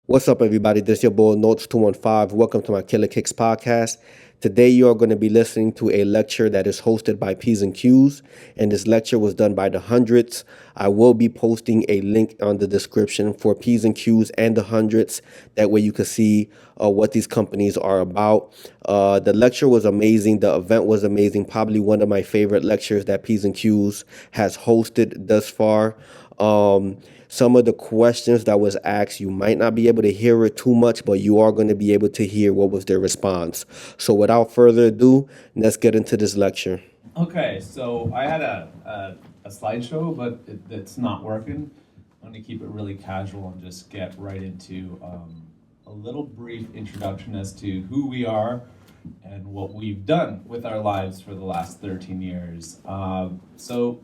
What's up, everybody? This is your boy Notes 215. Welcome to my KillaKicks podcast. Today, you are going to be listening to a lecture that is hosted by Ps&Qs, and this lecture was done by the Hundreds. I will be posting a link on the description for Ps&Qs and the Hundreds. That way, you can see what these companies are about. The lecture was amazing. The event was amazing. Probably one of my favorite lectures that Ps&Qs has hosted thus far. Some of the questions that was asked, you might not be able to hear it too much, but you are going to be able to hear what was their response. So without further ado, let's get into this lecture. Okay, so I had a slideshow, but it's not working. I'm going to keep it really casual and just get right into a little brief introduction as to who we are and what we've done with our lives for the last 13 years. So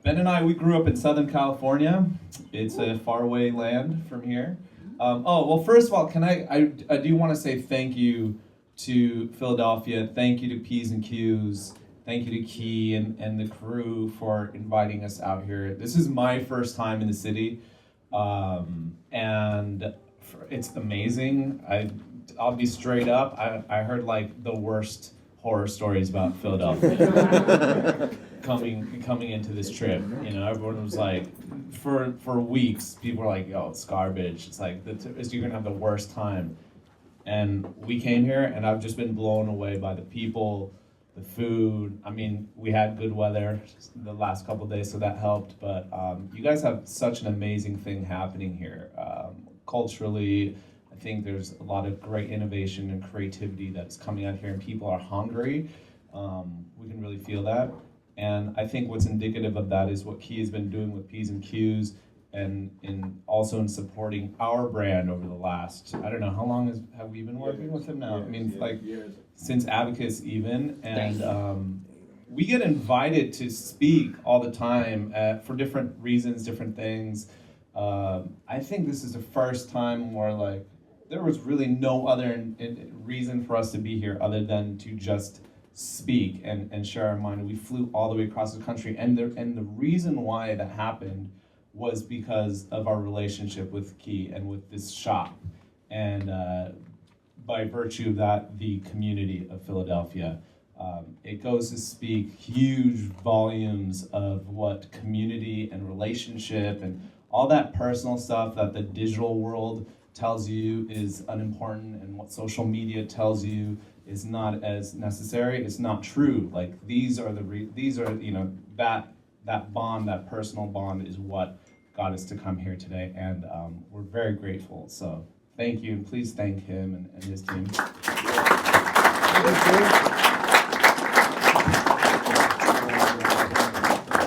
Ben and I, we grew up in Southern California. It's a faraway land from here. Well, first of all, I do want to say thank you to Philadelphia. Thank you to Ps&Qs. Thank you to Key and the crew for inviting us out here. This is my first time in the city, and it's amazing. I'll be straight up. I heard like the worst horror stories about Philadelphia coming into this trip. You know, everyone was like, for weeks, people were like, "Yo, it's garbage. It's like you're gonna have the worst time." And we came here, and I've just been blown away by the people, the food. I mean, we had good weather the last couple of days, so that helped. But you guys have such an amazing thing happening here. Culturally, I think there's a lot of great innovation and creativity that's coming out here, and people are hungry. We can really feel that. And I think what's indicative of that is what Key has been doing with Ps&Qs and also in supporting our brand over the last, I don't know, how long have we been working with him now? I mean, like since Abacus even, and we get invited to speak all the time for different reasons, different things. I think this is the first time where like there was really no other reason for us to be here other than to just speak and share our mind. We flew all the way across the country, and the reason why that happened was because of our relationship with Key and with this shop, and by virtue of that, the community of Philadelphia. It goes to speak huge volumes of what community and relationship and all that personal stuff that the digital world tells you is unimportant and what social media tells you is not as necessary. It's not true. Like these are you know, that bond, that personal bond is what got us to come here today, and we're very grateful. So thank you, and please thank him and his team.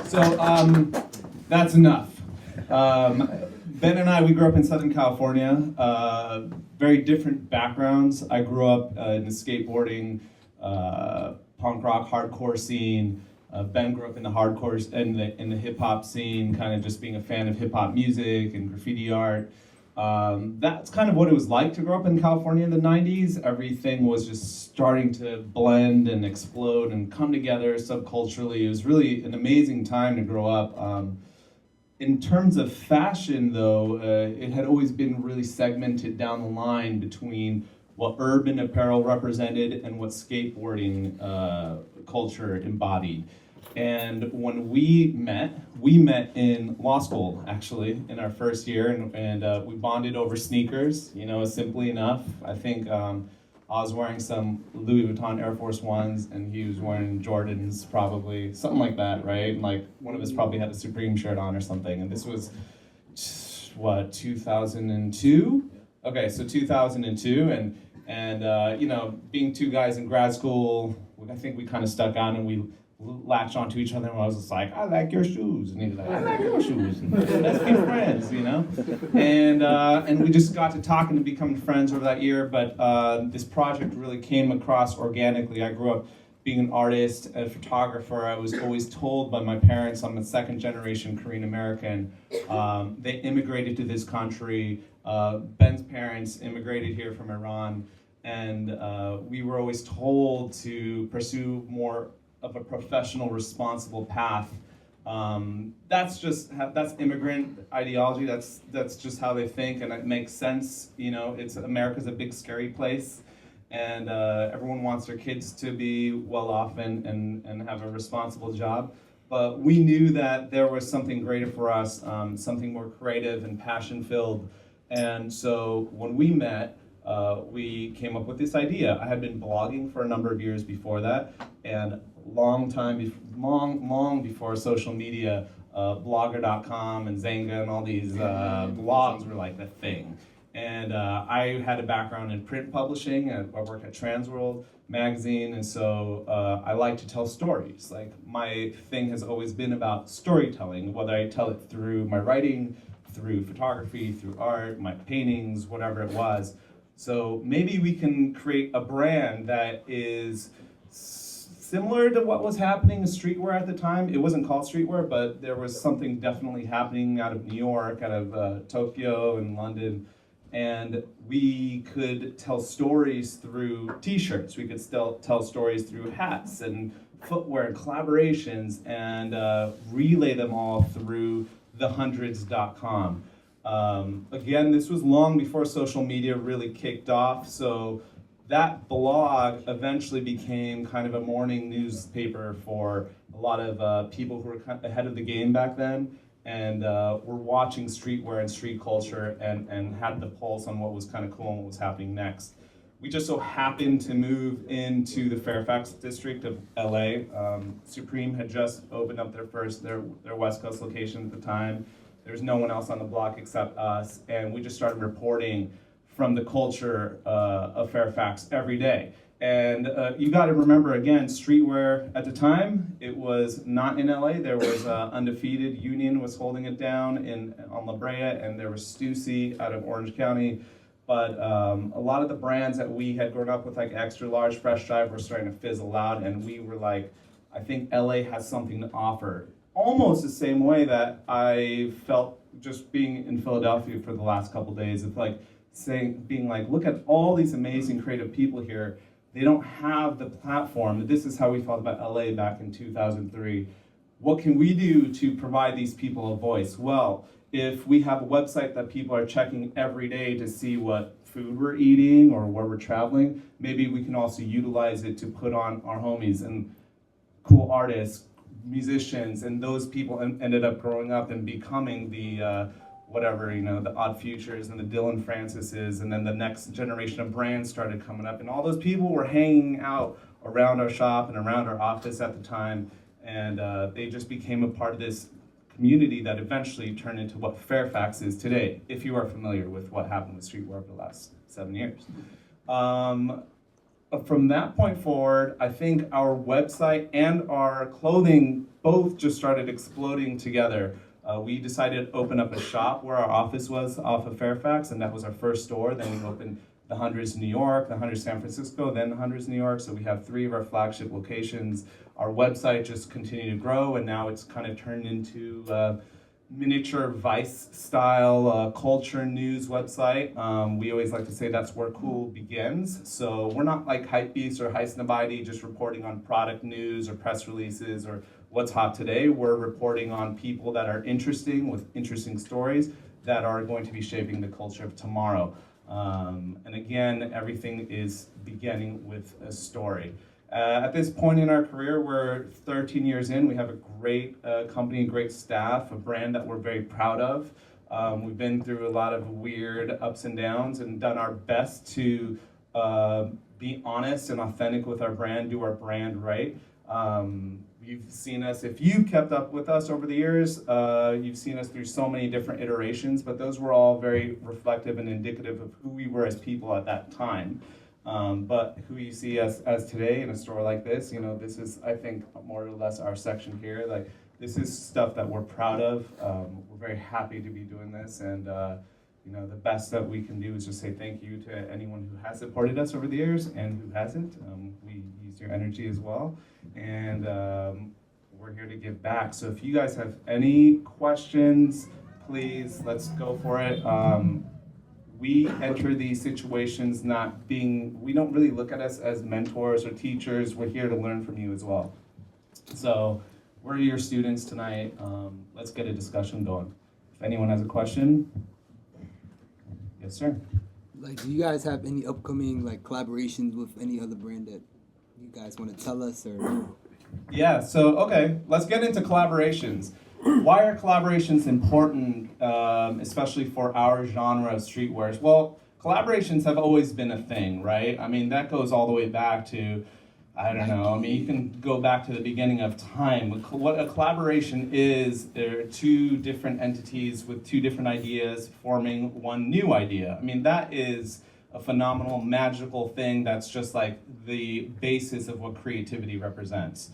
So that's enough. Ben and I, we grew up in Southern California, very different backgrounds. I grew up in the skateboarding, punk rock, hardcore scene. Ben grew up in the hardcore, in the hip hop scene, kind of just being a fan of hip hop music and graffiti art. That's kind of what it was like to grow up in California in the 90s. Everything was just starting to blend and explode and come together subculturally. It was really an amazing time to grow up. In terms of fashion, though, it had always been really segmented down the line between what urban apparel represented and what skateboarding culture embodied. And when we met in law school, actually, in our first year, and we bonded over sneakers, you know, simply enough. I think I was wearing some Louis Vuitton Air Force Ones, and he was wearing Jordans, probably, something like that, right? And like, one of us probably had a Supreme shirt on or something, and this was, what, 2002? Okay, so 2002, and you know, being two guys in grad school, I think we kind of stuck out, and we latched onto each other, and I was just like, "I like your shoes," and he was like, "I like your shoes." And let's be friends, you know. And we just got to talking and becoming friends over that year. But this project really came across organically. I grew up being an artist, a photographer. I was always told by my parents I'm a second generation Korean American. They immigrated to this country. Ben's parents immigrated here from Iran, and we were always told to pursue more of a professional, responsible path That's immigrant ideology. That's just how they think, and it makes sense. It's America's a big scary place, and everyone wants their kids to be well off and have a responsible job. But we knew that there was something greater for us, something more creative and passion filled. And so when we met, we came up with this idea. I had been blogging for a number of years before that, and long before social media, blogger.com and Zanga and all these blogs were like the thing. And I had a background in print publishing. I worked at Transworld magazine, and so I like to tell stories. Like, my thing has always been about storytelling, whether I tell it through my writing, through photography, through art, my paintings, whatever it was. So maybe we can create a brand that is similar to what was happening in streetwear at the time. It wasn't called streetwear, but there was something definitely happening out of New York, out of Tokyo and London. And we could tell stories through t-shirts. We could still tell stories through hats and footwear and collaborations, and relay them all through thehundreds.com. Again, this was long before social media really kicked off, so that blog eventually became kind of a morning newspaper for a lot of people who were kind of ahead of the game back then, and were watching streetwear and street culture and had the pulse on what was kind of cool and what was happening next. We just so happened to move into the Fairfax district of LA. Supreme had just opened up their West Coast location at the time. There was no one else on the block except us, and we just started reporting from the culture of Fairfax every day. And you got to remember, again, streetwear at the time, it was not in LA. There was Undefeated, Union was holding it down on La Brea, and there was Stussy out of Orange County. But a lot of the brands that we had grown up with, like Extra Large, Fresh Drive, were starting to fizzle out, and we were like, I think LA has something to offer. Almost the same way that I felt just being in Philadelphia for the last couple days, of like being like, look at all these amazing creative people here. They don't have the platform. This is how we felt about LA back in 2003. What can we do to provide these people a voice? Well, if we have a website that people are checking every day to see what food we're eating or where we're traveling, maybe we can also utilize it to put on our homies and cool artists, musicians, and those people ended up growing up and becoming the the Odd Futures and the Dylan Francises, and then the next generation of brands started coming up, and all those people were hanging out around our shop and around our office at the time, and they just became a part of this community that eventually turned into what Fairfax is today, if you are familiar with what happened with streetwear over the last 7 years. From that point forward, I think our website and our clothing both just started exploding together. We decided to open up a shop where our office was off of Fairfax, and that was our first store. Then we opened the Hundreds New York, the Hundreds San Francisco, then the Hundreds New York. So we have 3 of our flagship locations. Our website just continued to grow, and now it's kind of turned into miniature Vice style culture news website. We always like to say that's where cool begins. So we're not like Hypebeast or Highsnobiety just reporting on product news or press releases or what's hot today. We're reporting on people that are interesting with interesting stories that are going to be shaping the culture of tomorrow. And again, everything is beginning with a story. At this point in our career, we're 13 years in. We have a great company, great staff, a brand that we're very proud of. We've been through a lot of weird ups and downs and done our best to be honest and authentic with our brand, do our brand right. You've seen us, if you've kept up with us over the years, you've seen us through so many different iterations, but those were all very reflective and indicative of who we were as people at that time. But who you see as today in a store like this, this is, I think, more or less our section here. Like, this is stuff that we're proud of. We're very happy to be doing this, and the best that we can do is just say thank you to anyone who has supported us over the years and who hasn't. We use your energy as well, and we're here to give back. So if you guys have any questions, please, let's go for it. We enter these situations we don't really look at us as mentors or teachers. We're here to learn from you as well. So we're your students tonight. Let's get a discussion going. If anyone has a question, yes, sir. Like, do you guys have any upcoming like collaborations with any other brand that you guys want to tell us or? Yeah, so, okay, let's get into collaborations. Why are collaborations important, especially for our genre of streetwears? Well, collaborations have always been a thing, right? I mean, that goes all the way back to, I don't know, I mean, you can go back to the beginning of time. What a collaboration is, there are two different entities with two different ideas forming one new idea. I mean, that is a phenomenal, magical thing that's just like the basis of what creativity represents.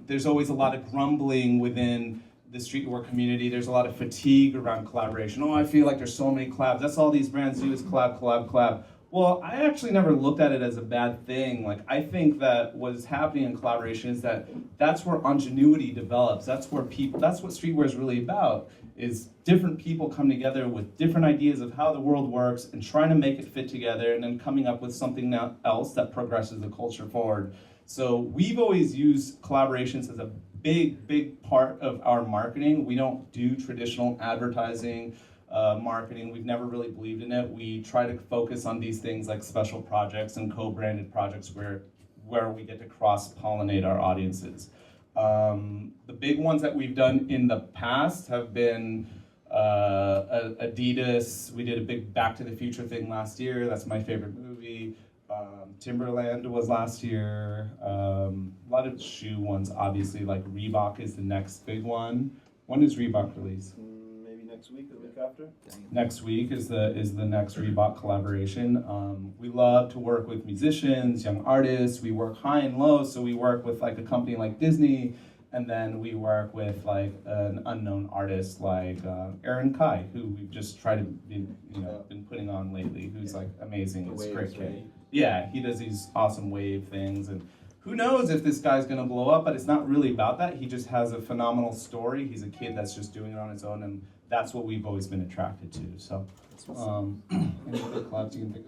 There's always a lot of grumbling within the streetwear community. There's a lot of fatigue around collaboration. Oh, I feel like there's so many collabs. That's all these brands do is collab, collab, collab. Well, I actually never looked at it as a bad thing. Like, I think that what is happening in collaboration is that that's where ingenuity develops. That's where people, that's what streetwear is really about, is different people come together with different ideas of how the world works and trying to make it fit together and then coming up with something else that progresses the culture forward. So we've always used collaborations as a big part of our marketing. We don't do traditional advertising, marketing. We've never really believed in it. We try to focus on these things like special projects and co-branded projects where we get to cross-pollinate our audiences. The big ones that we've done in the past have been Adidas. We did a big Back to the Future thing last year. That's my favorite movie. Timberland was last year. A lot of shoe ones, obviously, like Reebok is the next big one. When does Reebok release? Maybe next week or the week after. Next week is the next Reebok collaboration. We love to work with musicians, young artists. We work high and low, so we work with like a company like Disney, and then we work with like an unknown artist like Aaron Kai, who we've just tried to been putting on lately, who's like amazing. It's a great kid. Yeah, he does these awesome wave things, and who knows if this guy's gonna blow up, but it's not really about that. He just has a phenomenal story. He's a kid that's just doing it on his own, and that's what we've always been attracted to. So, any other collabs you can think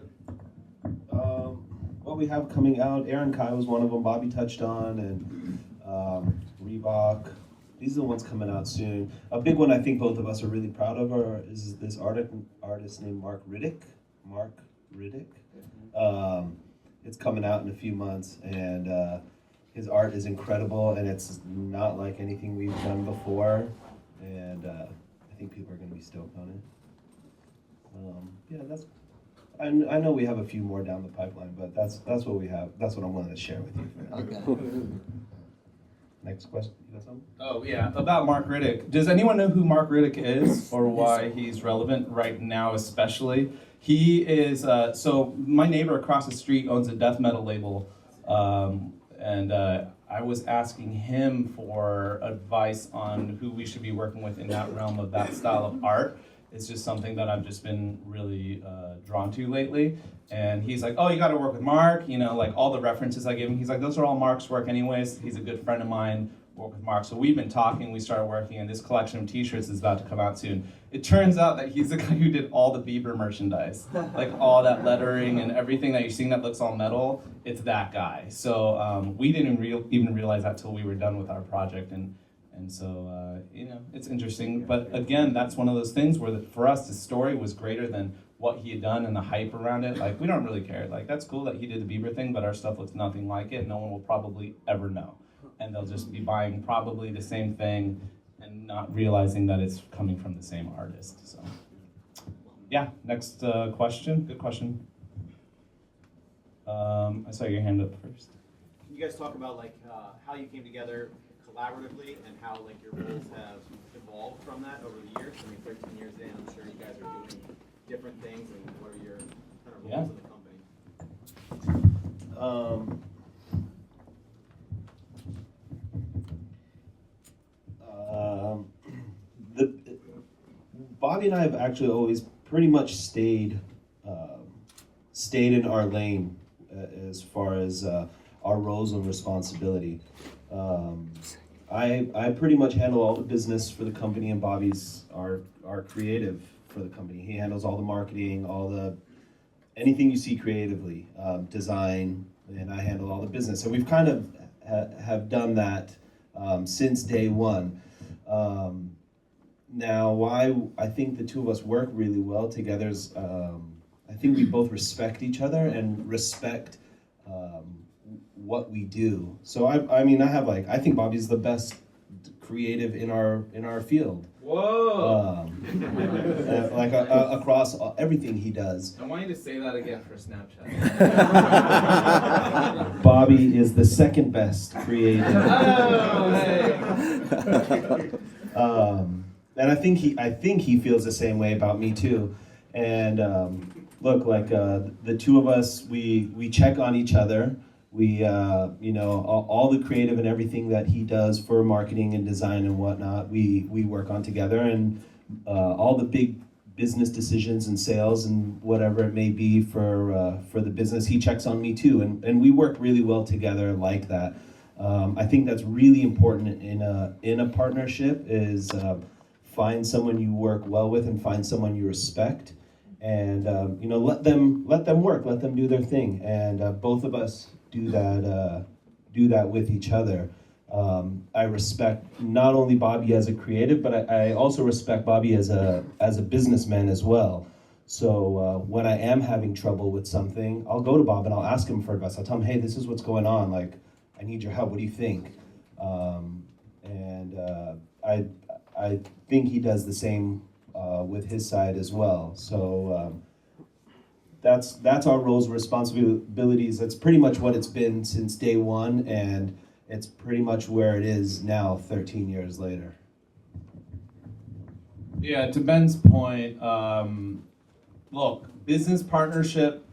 of? What we have coming out, Aaron Kai was one of them, Bobby touched on, and Reebok. These are the ones coming out soon. A big one I think both of us are really proud of is this artist named Mark Riddick. It's coming out in a few months, and his art is incredible, and it's not like anything we've done before, and I think people are going to be stoked on it. I know we have a few more down the pipeline, but that's what we have. That's what I'm willing to share with you for now. Okay. Next question. You got something? Oh yeah, about Mark Riddick. Does anyone know who Mark Riddick is or why he's relevant right now especially? He is, so my neighbor across the street owns a death metal label, and I was asking him for advice on who we should be working with in that realm of that style of art. It's just something that I've just been really drawn to lately. And he's like, oh, you got to work with Mark. You know, like all the references I give him, he's like, those are all Mark's work anyways. He's a good friend of mine, work with Mark. So we've been talking, we started working, and this collection of t-shirts is about to come out soon. It turns out that he's the guy who did all the Bieber merchandise. Like all that lettering and everything that you're seeing that looks all metal, it's that guy. So we didn't even realize that till we were done with our project. And so, it's interesting. But again, that's one of those things where for us, the story was greater than what he had done and the hype around it. Like, we don't really care. Like, that's cool that he did the Bieber thing, but our stuff looks nothing like it. No one will probably ever know. And they'll just be buying probably the same thing and not realizing that it's coming from the same artist. So, yeah, next question. Good question. I saw your hand up first. Can you guys talk about like how you came together collaboratively and how like your roles have evolved from that over the years? I mean, 13 years in, I'm sure you guys are doing different things, and what are your kind of roles in the company? Bobby and I have actually always pretty much stayed in our lane as far as our roles and responsibility. I pretty much handle all the business for the company, and Bobby's our creative for the company. He handles all the marketing, anything you see creatively, design, and I handle all the business. So we've kind of have done that since day one. Now, why I think the two of us work really well together is I think we both respect each other and respect what we do. So I mean, I think Bobby's the best creative in our field. Whoa! Across everything he does. I want you to say that again for Snapchat. Bobby is the second best creative. Oh, hey. And I think he feels the same way about me too. And look, the two of us, we check on each other. We, all the creative and everything that he does for marketing and design and whatnot, we work on together. And all the big business decisions and sales and whatever it may be for the business, he checks on me too. And we work really well together like that. I think that's really important in a partnership is find someone you work well with and find someone you respect. And let them work, let them do their thing. And both of us do that with each other. I respect not only Bobby as a creative, but I also respect Bobby as a businessman as well. So when I am having trouble with something, I'll go to Bob and I'll ask him for advice. I'll tell him, hey, this is what's going on. Like, I need your help. What do you think? I think he does the same with his side as well. So that's our roles and responsibilities. That's pretty much what it's been since day one, and it's pretty much where it is now 13 years later. Yeah, to Ben's point, look, business partnership,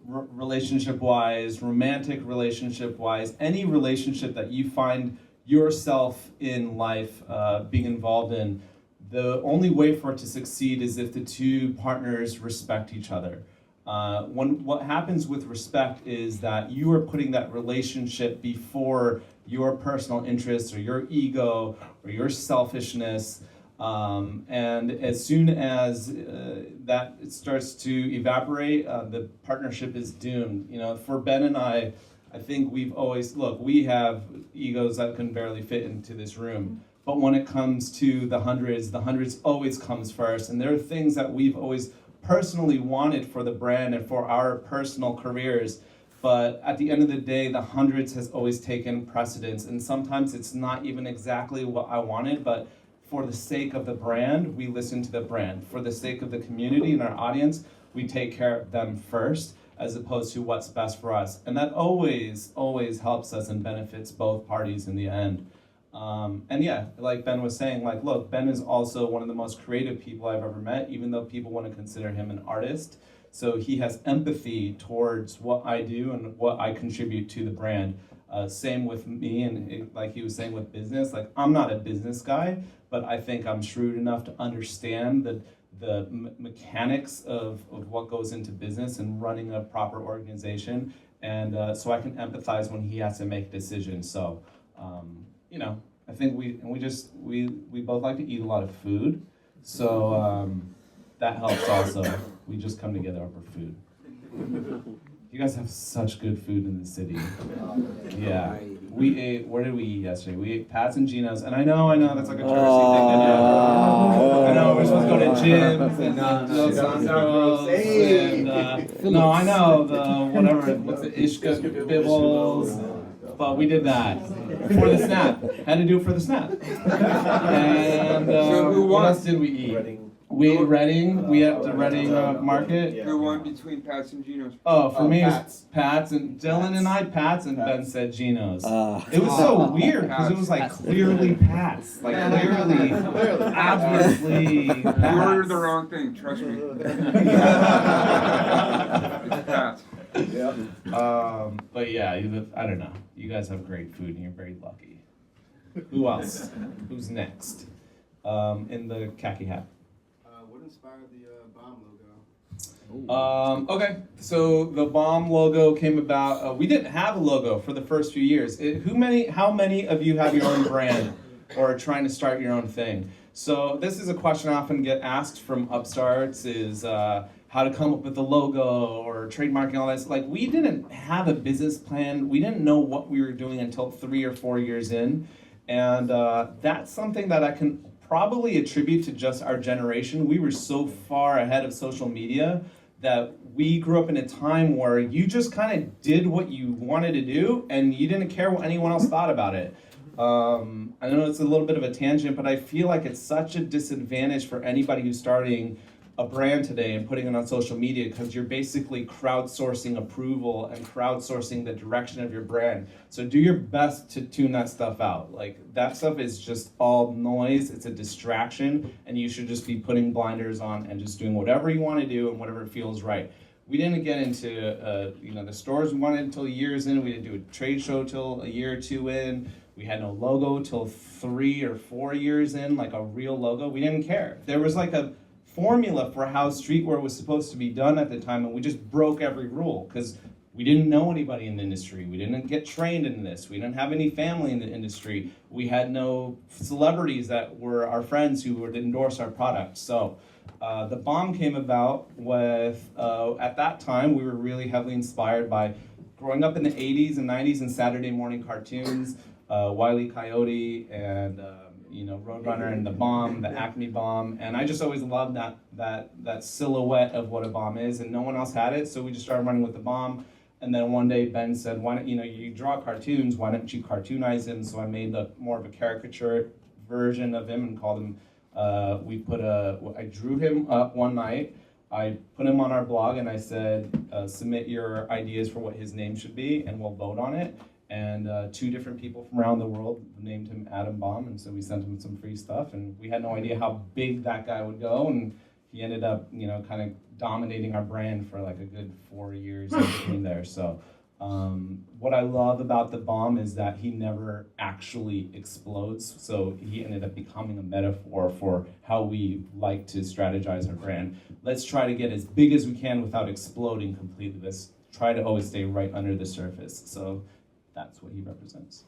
relationship-wise, romantic relationship-wise, any relationship that you find yourself in life being involved in, the only way for it to succeed is if the two partners respect each other. What happens with respect is that you are putting that relationship before your personal interests or your ego or your selfishness. And as soon as that starts to evaporate, the partnership is doomed. You know, for Ben and I think we've always, we have egos that can barely fit into this room. But when it comes to the hundreds always comes first. And there are things that we've always personally wanted for the brand and for our personal careers. But at the end of the day, the hundreds has always taken precedence. And sometimes it's not even exactly what I wanted, but for the sake of the brand, we listen to the brand. For the sake of the community and our audience, we take care of them first, as opposed to what's best for us. And that always helps us and benefits both parties in the end. And yeah, like Ben was saying, look, Ben is also one of the most creative people I've ever met, even though people want to consider him an artist. So he has empathy towards what I do and what I contribute to the brand. Same with me, and like he was saying with business, I'm not a business guy, but I think I'm shrewd enough to understand the mechanics of what goes into business and running a proper organization. And so I can empathize when he has to make decisions. So, I think we both like to eat a lot of food. So that helps also. We just come together over food. You guys have such good food in the city. Yeah. We ate, where did we eat yesterday? We ate Pat's and Gino's, and I know that's like a touristy thing to do. I know, we're supposed to go to gyms and no, I know, what's the Ishka Bibbles, but we did that for the snap. Had to do it for the snap. And what else did we eat? We ate Reading. We at the Reading market. Who won between Pat's and Gino's? Oh, for me, it's Pat's, and Dylan and I, Pat's, and Ben said Gino's. It was so weird because it was clearly Pat's, clearly, obviously. Pat's. You ordered the wrong thing. Trust me. It's Pat's. Yeah. But yeah, I don't know. You guys have great food, and you're very lucky. Who else? Who's next? In the khaki hat. What inspired the bomb logo? Okay, so the bomb logo came about. We didn't have a logo for the first few years. How many of you have your own brand or are trying to start your own thing? So this is a question I often get asked from upstarts: is how to come up with a logo or trademarking, all that. We didn't have a business plan. We didn't know what we were doing until 3 or 4 years in. And that's something that I can probably attribute to just our generation. We were so far ahead of social media that we grew up in a time where you just kind of did what you wanted to do and you didn't care what anyone else thought about it. I know it's a little bit of a tangent, but I feel like it's such a disadvantage for anybody who's starting a brand today and putting it on social media, because you're basically crowdsourcing approval and crowdsourcing the direction of your brand. So do your best to tune that stuff out. Like, that stuff is just all noise, it's a distraction, and you should just be putting blinders on and just doing whatever you want to do and whatever feels right. We didn't get into the stores we wanted until years in. We didn't do a trade show till a year or two in. We had no logo till 3 or 4 years in, like a real logo. We didn't care. There was like a formula for how streetwear was supposed to be done at the time, and we just broke every rule because we didn't know anybody in the industry. We didn't get trained in this. We didn't have any family in the industry. We had no celebrities that were our friends who would endorse our product. So the bomb came about with, at that time, we were really heavily inspired by growing up in the 80s and 90s and Saturday morning cartoons, Wile E. Coyote and Roadrunner and the bomb, the Acme bomb, and I just always loved that silhouette of what a bomb is, and no one else had it, so we just started running with the bomb. And then one day Ben said, "Why don't you draw cartoons? Why don't you cartoonize him?" So I made more of a caricature version of him and called him. I drew him up one night. I put him on our blog and I said, "Submit your ideas for what his name should be, and we'll vote on it." And 2 different people from around the world named him Adam Bomb, and so we sent him some free stuff, and we had no idea how big that guy would go, and he ended up, kind of dominating our brand for like a good 4 years in between there. So what I love about the bomb is that he never actually explodes, so he ended up becoming a metaphor for how we like to strategize our brand. Let's try to get as big as we can without exploding completely. Let's try to always stay right under the surface. So that's what he represents.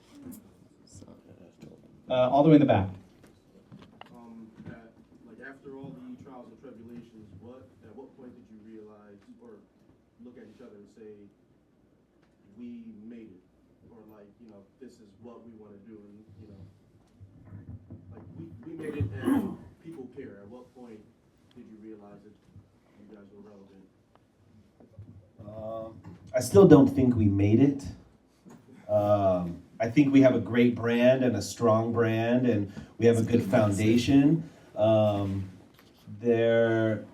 All the way in the back. After all the trials and tribulations, at what point did you realize or look at each other and say, we made it, or this is what we want to do, and we made it and people care. At what point did you realize that you guys were relevant? I still don't think we made it. I think we have a great brand and a strong brand, and we have a good foundation. There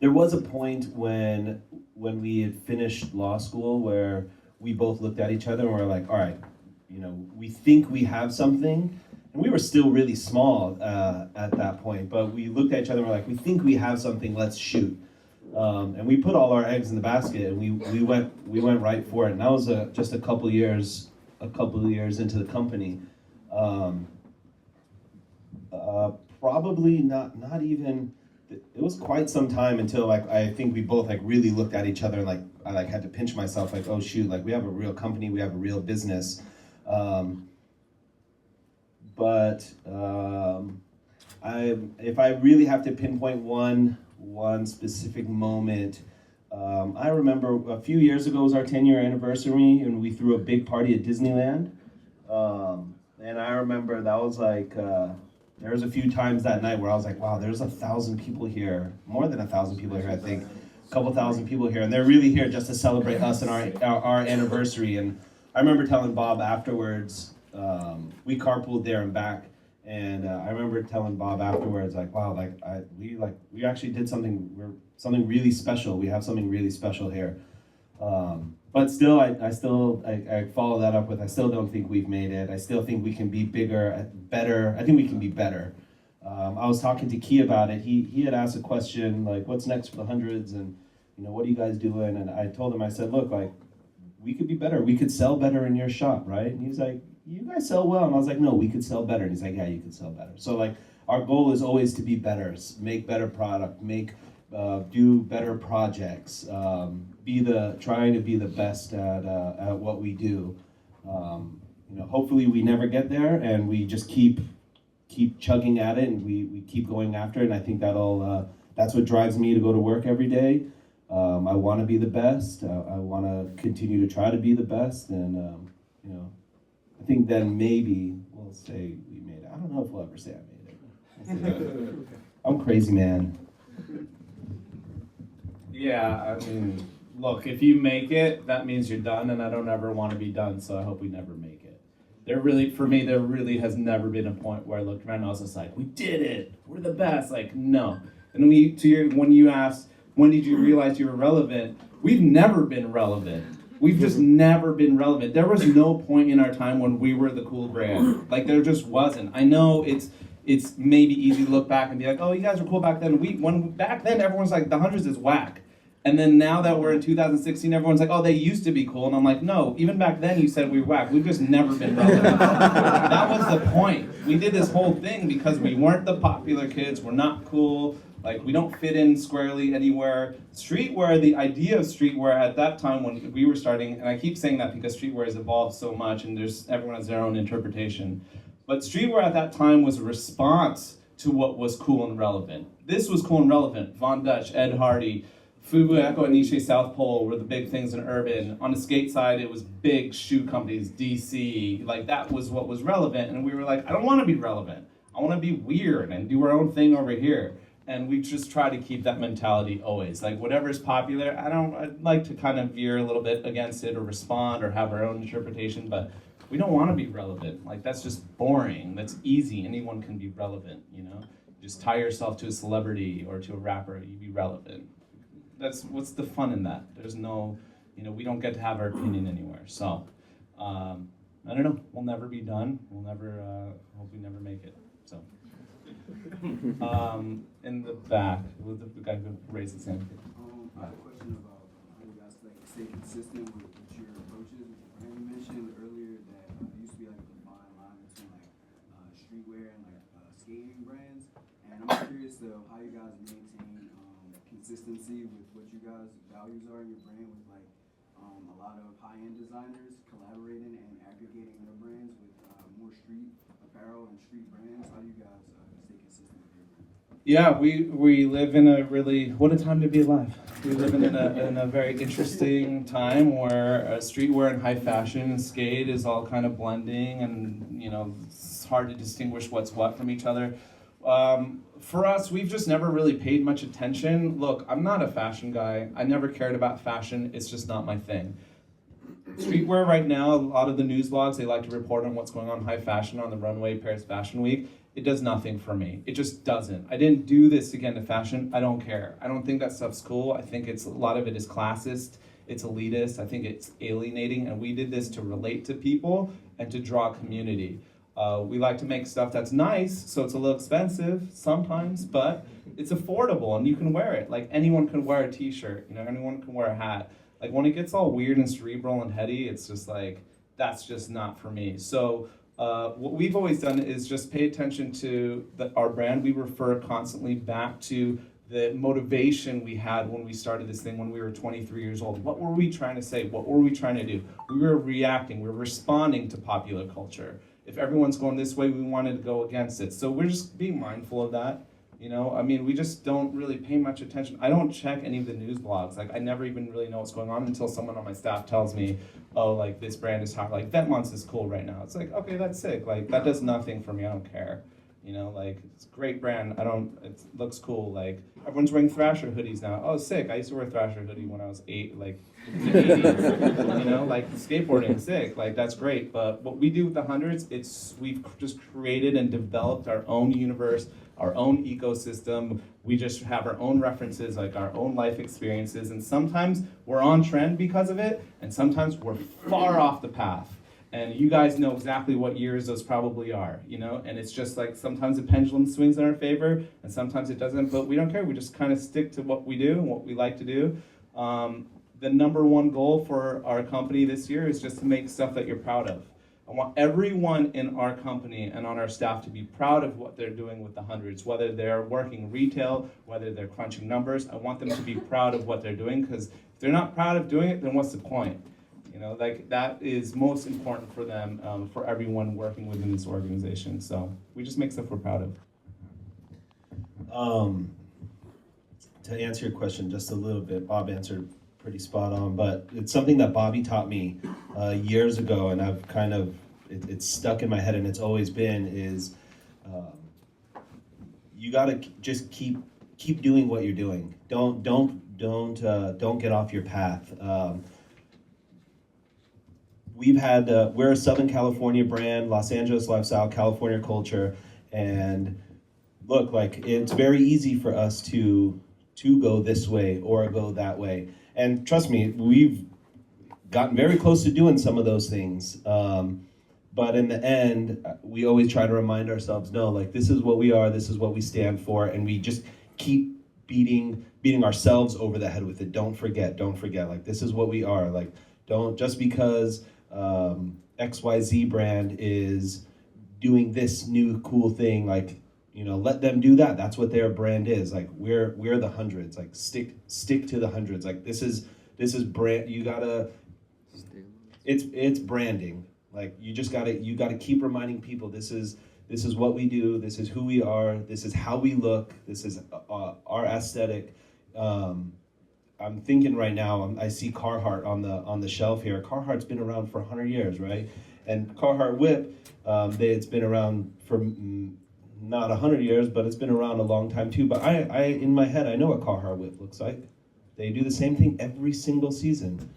was a point when we had finished law school where we both looked at each other and were like, all right, we think we have something. And we were still really small at that point, but we looked at each other and were like, we think we have something, let's shoot. And we put all our eggs in the basket, and we went right for it. And that was just a couple years into the company. Probably not even. It was quite some time until I think we both really looked at each other, and I had to pinch myself, oh shoot, we have a real company, we have a real business. If I really have to pinpoint one specific moment, I remember a few years ago was our 10-year anniversary, and we threw a big party at Disneyland. And I remember that was there was a few times that night where I was like, wow, there's 1,000 people here, more than 1,000 people here, I think, a couple thousand people here, and they're really here just to celebrate us and our anniversary. And I remember telling Bob afterwards, we carpooled there and back, and I remember telling Bob afterwards, wow, we actually did something really special. We have something really special here. But still, I follow that up with, I still don't think we've made it. I still think we can be bigger, better. I think we can be better. I was talking to Key about it. He had asked a question, what's next for the hundreds, and what are you guys doing? And I told him, I said, look, we could be better. We could sell better in your shop, right? And he's like, you guys sell well. And I was like, no, we could sell better. And he's like, yeah, you could sell better. So our goal is always to be better, make better product, do better projects, trying to be the best at what we do. Hopefully we never get there, and we just keep chugging at it, and we keep going after it. And I think that's what drives me to go to work every day. I want to be the best. I want to continue to try to be the best, and I think then maybe we'll say we made it. I don't know if we'll ever say I made it. I'm crazy, man. Yeah, I mean, look, if you make it, that means you're done, and I don't ever want to be done, so I hope we never make it. For me, there really has never been a point where I looked around and I was just like, we did it, we're the best. Like, no. And when you asked, when did you realize you were relevant? We've never been relevant. We've just never been relevant. There was no point in our time when we were the cool brand. Like, there just wasn't. I know it's maybe easy to look back and be like, oh, you guys were cool back then. Back then, everyone's like, the hundreds is whack. And then now that we're in 2016, everyone's like, oh, they used to be cool. And I'm like, no, even back then you said we were whack. We've just never been relevant. That was the point. We did this whole thing because we weren't the popular kids. We're not cool. Like, we don't fit in squarely anywhere. Streetwear, the idea of streetwear at that time when we were starting, and I keep saying that because streetwear has evolved so much and everyone has their own interpretation. But streetwear at that time was a response to what was cool and relevant. This was cool and relevant. Von Dutch, Ed Hardy, Fubu Echo and Niche South Pole were the big things in urban. On the skate side, it was big shoe companies, DC. Like, that was what was relevant. And we were like, I don't want to be relevant. I want to be weird and do our own thing over here. And we just try to keep that mentality always. Like, whatever's popular, I'd like to kind of veer a little bit against it or respond or have our own interpretation, but we don't want to be relevant. Like, that's just boring. That's easy. Anyone can be relevant, you know? Just tie yourself to a celebrity or to a rapper, you be relevant. What's the fun in that? There's no, we don't get to have our opinion anywhere. So, I don't know. We'll never be done. We'll never, hope we never make it. So, in the back, the guy who raised his hand. I had a question about how you guys stay consistent with your approaches. And you mentioned earlier that there used to be like a fine line between streetwear and skating brands. And I'm curious though how you guys maintain consistency with what you guys' values are in your brand with a lot of high-end designers collaborating and aggregating their brands with more street apparel and street brands. How do you guys stay consistent with your brand? Yeah, we live in a really, what a time to be alive. We live in a very interesting time where streetwear and high fashion and skate is all kind of blending, and it's hard to distinguish what's what from each other. For us, we've just never really paid much attention. Look, I'm not a fashion guy. I never cared about fashion. It's just not my thing. Streetwear right now, a lot of the news blogs, they like to report on what's going on in high fashion on the runway, Paris Fashion Week. It does nothing for me. It just doesn't. I didn't do this to get into fashion. I don't care. I don't think that stuff's cool. I think a lot of it is classist. It's elitist. I think it's alienating. And we did this to relate to people and to draw community. We like to make stuff that's nice, so it's a little expensive sometimes, but it's affordable and you can wear it. Like, anyone can wear a t-shirt, anyone can wear a hat. Like, when it gets all weird and cerebral and heady, it's just like, that's just not for me. So what we've always done is just pay attention to our brand. We refer constantly back to the motivation we had when we started this thing when we were 23 years old. What were we trying to say? What were we trying to do? We were reacting, we were responding to popular culture. If everyone's going this way, we wanted to go against it. So we're just being mindful of that. We just don't really pay much attention. I don't check any of the news blogs. Like, I never even really know what's going on until someone on my staff tells me, oh, like, this brand is hot. Like, Vetmonts is cool right now. It's like, okay, that's sick. Like, that does nothing for me. I don't care. It's a great brand. It looks cool. Like, everyone's wearing Thrasher hoodies now. Oh, sick. I used to wear a Thrasher hoodie when I was 8, like, in the 80s. Like, skateboarding, sick. Like, that's great. But what we do with the hundreds, we've just created and developed our own universe, our own ecosystem. We just have our own references, like our own life experiences. And sometimes we're on trend because of it, and sometimes we're far off the path. And you guys know exactly what years those probably are, and it's just like sometimes the pendulum swings in our favor and sometimes it doesn't, but we don't care. We just kind of stick to what we do and what we like to do. The number one goal for our company this year is just to make stuff that you're proud of. I want everyone in our company and on our staff to be proud of what they're doing with the hundreds, whether they're working retail, whether they're crunching numbers. I want them to be proud of what they're doing, because if they're not proud of doing it, then what's the point? That is most important for them, for everyone working within this organization. So we just make stuff we're proud of. To answer your question just a little bit, Bob answered pretty spot on, but it's something that Bobby taught me years ago, and I've kind of it's stuck in my head and it's always been is you gotta just keep doing what you're doing. Don't get off your path. We're a Southern California brand, Los Angeles lifestyle, California culture, and look, like it's very easy for us to go this way or go that way. And trust me, we've gotten very close to doing some of those things. But in the end, we always try to remind ourselves, no, like this is what we are, this is what we stand for, and we just keep beating ourselves over the head with it. Don't forget, like this is what we are. Like don't, just because XYZ brand is doing this new cool thing, like, you know, let them do that. That's what their brand is. Like we're the hundreds. Like stick to the hundreds. Like this is brand. You gotta. It's branding. Like you gotta keep reminding people this is what we do. This is who we are. This is how we look. This is our aesthetic. I'm thinking right now. I see Carhartt on the shelf here. Carhartt's been around for 100 years, right? And Carhartt whip, it's been around for not 100 years, but it's been around a long time too. But I in my head, I know what Carhartt whip looks like. They do the same thing every single season.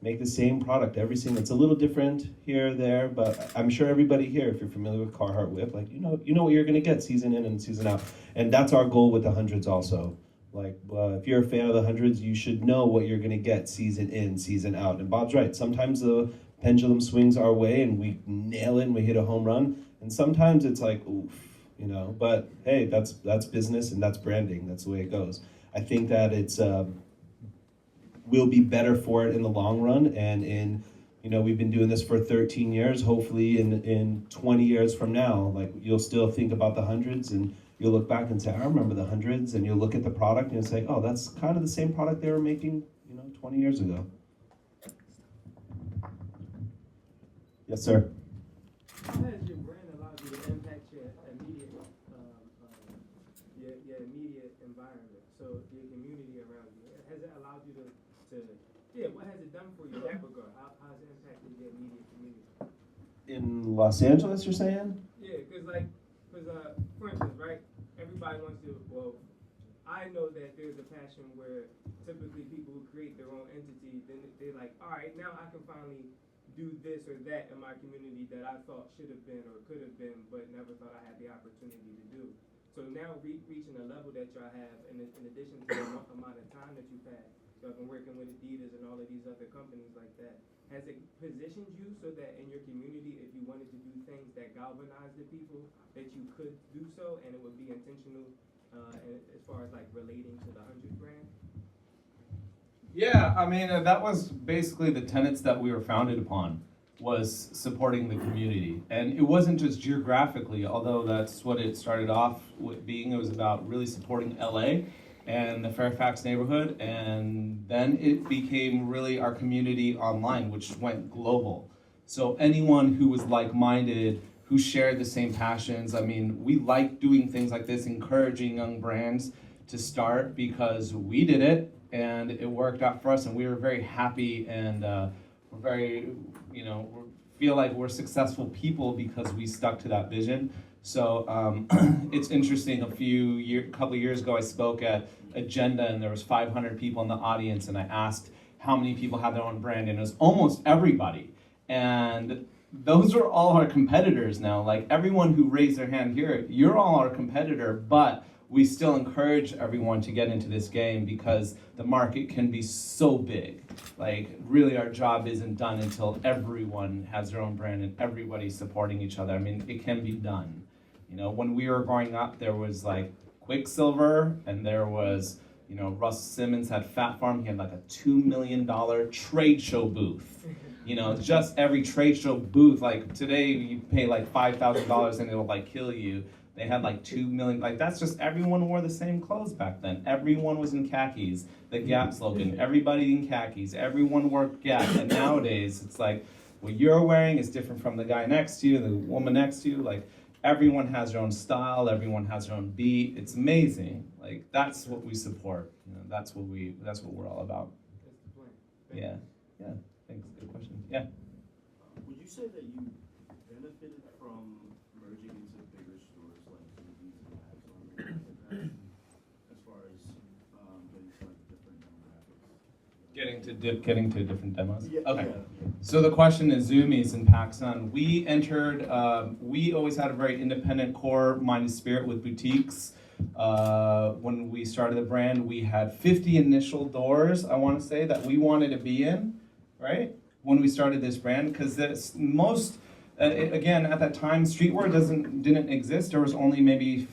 Make the same product every single. It's a little different here or there, but I'm sure everybody here, if you're familiar with Carhartt whip, like you know what you're gonna get season in and season out. And that's our goal with the hundreds also. Like if you're a fan of the hundreds, you should know what you're gonna get season in, season out. And Bob's right. Sometimes the pendulum swings our way and we nail it and we hit a home run. And sometimes it's like, oof, you know. But hey, that's business and that's branding. That's the way it goes. I think that it's we'll be better for it in the long run. And we've been doing this for 13 years. Hopefully in 20 years from now, like you'll still think about the hundreds and you'll look back and say, I remember the hundreds, and you'll look at the product and you'll say, oh, that's kind of the same product they were making, 20 years ago. Yes, sir. How has your brand allowed you to impact your immediate environment? So your community around you. Has it allowed you to what has it done for you in that regard? How has it impacted your immediate community? In Los Angeles, you're saying? Yeah, because for instance, right, everybody wants to, well, I know that there's a passion where typically people who create their own entity, then they're like, all right, now I can finally do this or that in my community that I thought should have been or could have been, but never thought I had the opportunity to do. So now reaching a level that y'all have, and in addition to the amount of time that you've had, y'all been working with Adidas and all of these other companies like that, has it positioned you so that in your community, if you wanted to do things that galvanize the people, that you could do so and it would be intentional as far as like relating to the 100 brand? Yeah, I mean, that was basically the tenets that we were founded upon, was supporting the community. And it wasn't just geographically, although that's what it started off with being. It was about really supporting LA and the Fairfax neighborhood. And then it became really our community online, which went global. So anyone who was like-minded, who shared the same passions, I mean, we like doing things like this, encouraging young brands to start because we did it. And it worked out for us, and we were very happy, and we're very, feel like we're successful people because we stuck to that vision. So it's interesting. A couple years ago, I spoke at Agenda, and there was 500 people in the audience, and I asked how many people have their own brand, and it was almost everybody. And those are all our competitors now. Like everyone who raised their hand here, you're all our competitor, but we still encourage everyone to get into this game because the market can be so big. Like, really, our job isn't done until everyone has their own brand and everybody's supporting each other. I mean, it can be done. When we were growing up, there was like Quicksilver, and there was, Russ Simmons had Fat Farm. He had like a $2 million trade show booth. Just every trade show booth. Like today, you pay like $5,000 and it'll like kill you. They had like 2 million, like that's just, everyone wore the same clothes back then. Everyone was in khakis, the Gap slogan, everybody in khakis, everyone wore Gap. And nowadays it's like, what you're wearing is different from the guy next to you, the woman next to you. Like everyone has their own style, everyone has their own beat. It's amazing. Like that's what we support. That's what we're all about. That's the plan. Yeah, thanks, good question. Yeah. Would you say that you getting to different demos? Yeah, Okay. yeah. So the question is Zoomies and PacSun. We entered, we always had a very independent core-minded spirit with boutiques. When we started the brand, we had 50 initial doors, I want to say, that we wanted to be in, right? When we started this brand, because that's most, again, at that time, streetwear didn't exist. There was only maybe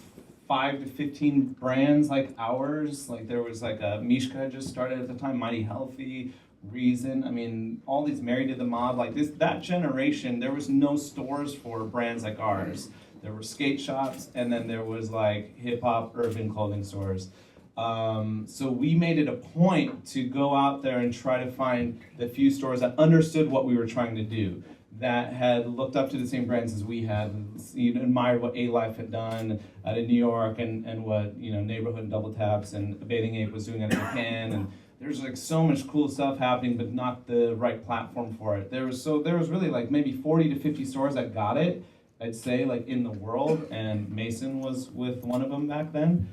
5 to 15 brands like ours. Like there was like a Mishka just started at the time, Mighty Healthy, Reason. I mean, all these Married to the Mob, like that generation, there was no stores for brands like ours. There were skate shops, and then there was like hip hop, urban clothing stores. So we made it a point to go out there and try to find the few stores that understood what we were trying to do, that had looked up to the same brands as we had, admired what A-Life had done out of New York, and what Neighborhood and Double Taps and Bathing Ape was doing out of Japan, and there's like so much cool stuff happening, but not the right platform for it. There was really like maybe 40 to 50 stores that got it, I'd say, like in the world, and Mason was with one of them back then.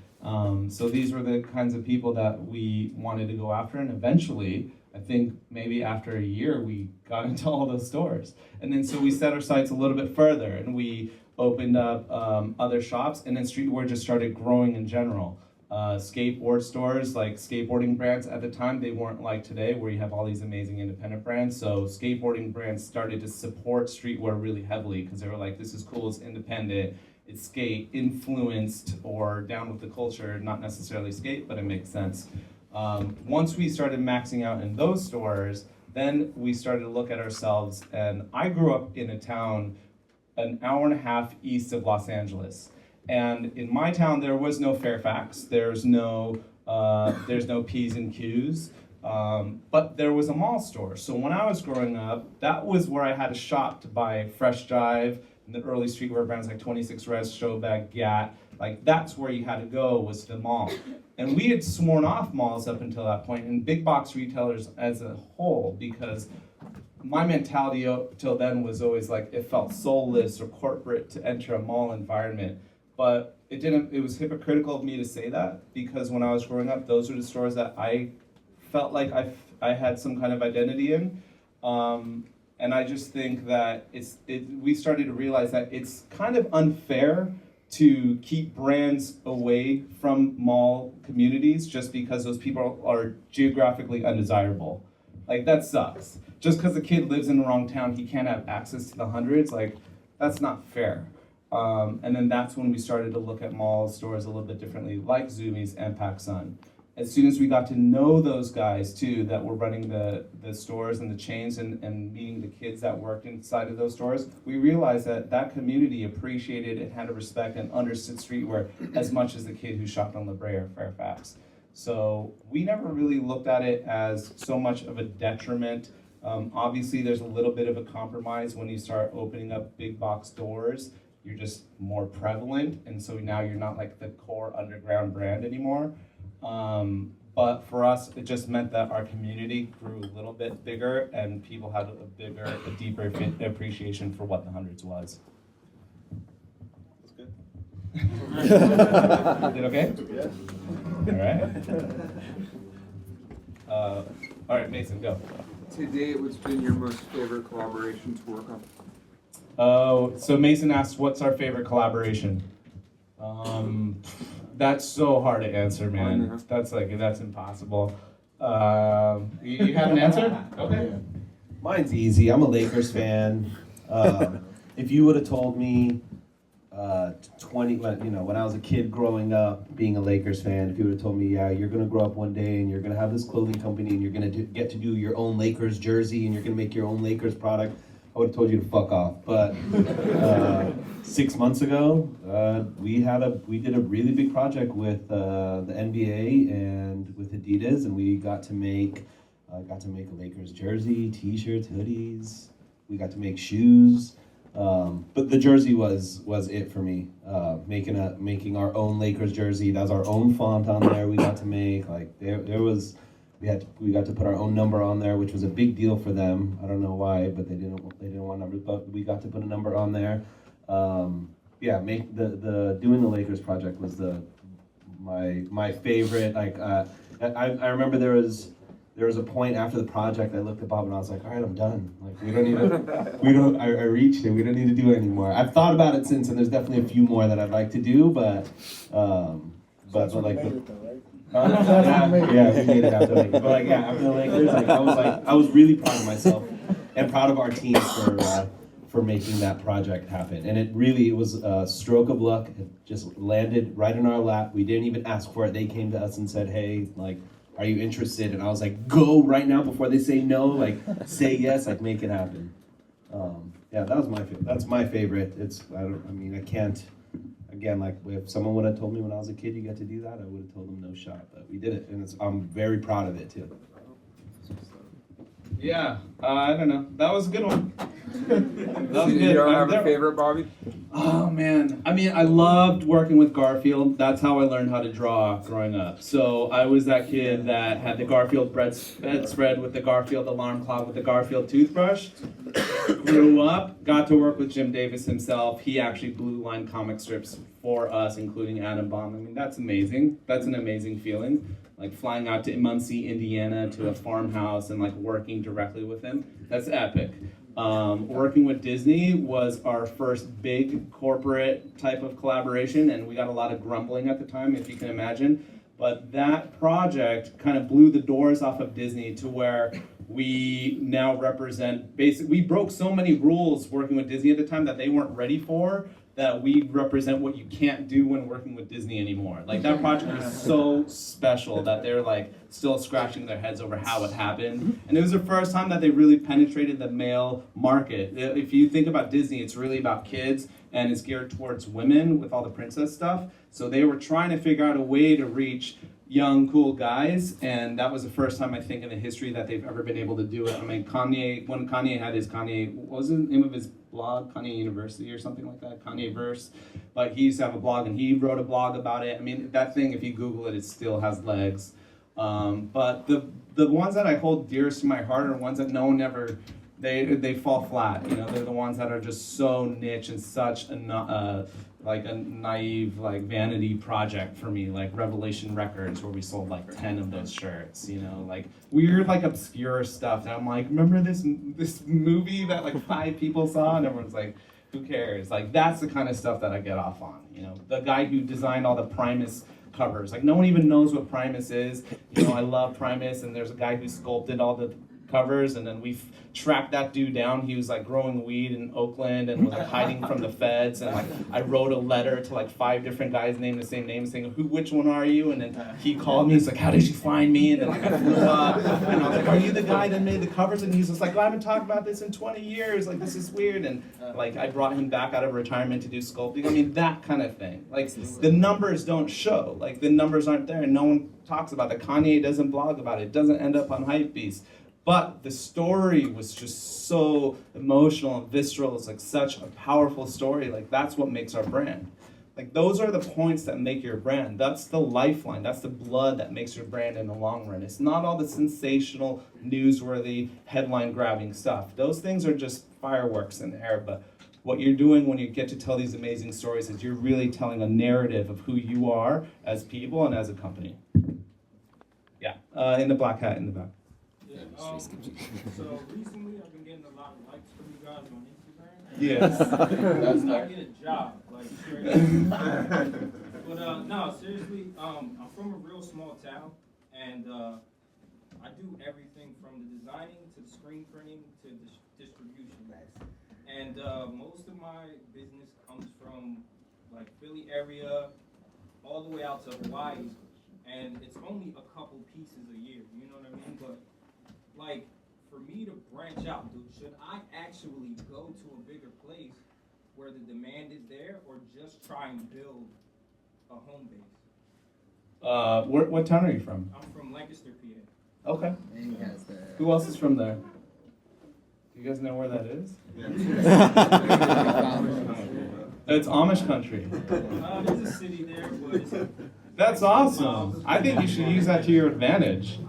So these were the kinds of people that we wanted to go after, and eventually, I think maybe after a year, we got into all those stores. And then so we set our sights a little bit further, and we opened up other shops, and then streetwear just started growing in general. Skateboard stores, like skateboarding brands at the time, they weren't like today where you have all these amazing independent brands. So skateboarding brands started to support streetwear really heavily because they were like, this is cool, it's independent, it's skate influenced or down with the culture, not necessarily skate, but it makes sense. Once we started maxing out in those stores, then we started to look at ourselves, and I grew up in a town an hour and a half east of Los Angeles. And in my town, there was no Fairfax, there's no Ps&Qs, but there was a mall store. So when I was growing up, that was where I had to shop to buy Fresh Jive and the early streetwear brands like 26 Res, Showbag, Gat. Like that's where you had to go, was to the mall. And we had sworn off malls up until that point, and big box retailers as a whole, because my mentality up till then was always like it felt soulless or corporate to enter a mall environment. But it was hypocritical of me to say that, because when I was growing up, those were the stores that I felt like I had some kind of identity in. And I just think that we started to realize that it's kind of unfair to keep brands away from mall communities just because those people are geographically undesirable. Like that sucks. Just because a kid lives in the wrong town, he can't have access to the hundreds, like that's not fair. And then that's when we started to look at mall stores a little bit differently, like Zoomies and PacSun. As soon as we got to know those guys too, that were running the stores and the chains and meeting the kids that worked inside of those stores, we realized that that community appreciated and had a respect and understood streetwear as much as the kid who shopped on La Brea or Fairfax. So we never really looked at it as so much of a detriment. Obviously there's a little bit of a compromise when you start opening up big box doors. You're just more prevalent, and so now you're not like the core underground brand anymore. But for us, it just meant that our community grew a little bit bigger, and people had a deeper appreciation for what the hundreds was. That's good. Is it okay? Yeah. All right. All right, Mason, go. To date, what's been your most favorite collaboration to work on? So Mason asked, what's our favorite collaboration? That's so hard to answer, man. That's impossible. You have an answer? Okay. Mine's easy. I'm a Lakers fan. If you would have told me 20, when I was a kid growing up, being a Lakers fan, if you would have told me, yeah, you're gonna grow up one day and you're gonna have this clothing company and you're gonna get to do your own Lakers jersey and you're gonna make your own Lakers product, I would have told you to fuck off. But 6 months ago, we did a really big project with the NBA and with Adidas, and we got to make a Lakers jersey, T-shirts, hoodies. We got to make shoes. But the jersey was it for me. Making our own Lakers jersey. That was our own font on there. We got to make we got to put our own number on there, which was a big deal for them. I don't know why, but they didn't want numbers, but we got to put a number on there. Doing the Lakers project was my favorite. I remember there there was a point after the project I looked at Bob and I was like, all right, I'm done. Like we don't need to, I reached it. We don't need to do it anymore. I've thought about it since, and there's definitely a few more that I'd like to do, but like. Yeah, we made it after the Lakers. But like, yeah, after the Lakers, I was really proud of myself and proud of our team for making that project happen. And it was a stroke of luck. It just landed right in our lap. We didn't even ask for it. They came to us and said, hey, like, are you interested? And I was like, go right now before they say no. Like, say yes. Like, make it happen. Yeah, that's my favorite. I can't. Again, like if someone would have told me when I was a kid you get to do that, I would have told them no shot. But we did it, and I'm very proud of it too. Yeah, I don't know. That was a good one. That was You good. don't have a favorite, Bobby? Oh man, I mean, I loved working with Garfield. That's how I learned how to draw growing up. So I was that kid that had the Garfield bedspread with the Garfield alarm clock with the Garfield toothbrush. Grew up, got to work with Jim Davis himself. He actually blue line comic strips for us, including Atom Bomb. I mean, that's amazing. That's an amazing feeling. Like flying out to Muncie, Indiana, to a farmhouse and like working directly with him. That's epic. Working with Disney was our first big corporate type of collaboration, and we got a lot of grumbling at the time, if you can imagine. But that project kind of blew the doors off of Disney to where we now represent, we broke so many rules working with Disney at the time that they weren't ready for, that we represent what you can't do when working with Disney anymore. Like that project was so special that they're like still scratching their heads over how it happened. And it was the first time that they really penetrated the male market. If you think about Disney, it's really about kids and it's geared towards women with all the princess stuff. So they were trying to figure out a way to reach young, cool guys, and that was the first time I think in the history that they've ever been able to do it. I mean, when Kanye had his what was the name of his blog? Kanye University or something like that, Kanye Verse. But he used to have a blog, and he wrote a blog about it. I mean, that thing, if you Google it, it still has legs. But the ones that I hold dearest to my heart are ones that no one ever, they fall flat. You know, they're the ones that are just so niche and such like a naive like vanity project for me, like Revelation Records, where we sold like 10 of those shirts, you know, like weird like obscure stuff that I'm like, remember this movie that like 5 people saw, and everyone's like, who cares? Like that's the kind of stuff that I get off on, you know. The guy who designed all the Primus covers, like no one even knows what Primus is, you know. I love Primus, and there's a guy who sculpted all the covers, and then we tracked that dude down. He was like growing weed in Oakland and was like hiding from the feds, and like I wrote a letter to like 5 different guys named the same name saying, which one are you? And then he called me, he's like, how did you find me? And then like I flew up and I was like, are you the guy that made the covers? And he's just like, well, I haven't talked about this in 20 years, like this is weird. And like I brought him back out of retirement to do sculpting. I mean, that kind of thing. Like the numbers don't show, like the numbers aren't there, and no one talks about it. Kanye doesn't blog about it doesn't end up on Hypebeast. But the story was just so emotional and visceral. It's like such a powerful story. Like that's what makes our brand. Like those are the points that make your brand. That's the lifeline. That's the blood that makes your brand in the long run. It's not all the sensational, newsworthy, headline-grabbing stuff. Those things are just fireworks in the air. But what you're doing when you get to tell these amazing stories is you're really telling a narrative of who you are as people and as a company. Yeah, in the black hat in the back. So recently I've been getting a lot of likes from you guys on Instagram. Yes. That's not get a job, like straight up. But no, seriously, I'm from a real small town, and I do everything from the designing to the screen printing to distribution. And most of my business comes from like Philly area, all the way out to Hawaii, and it's only a couple pieces a year. You know what I mean? But like, for me to branch out, dude, should I actually go to a bigger place where the demand is there, or just try and build a home base? What town are you from? I'm from Lancaster, PA. Okay. Who else is from there? Do you guys know where that is? It's Amish country. There's a city there, but That's awesome. I think you should use that to your advantage.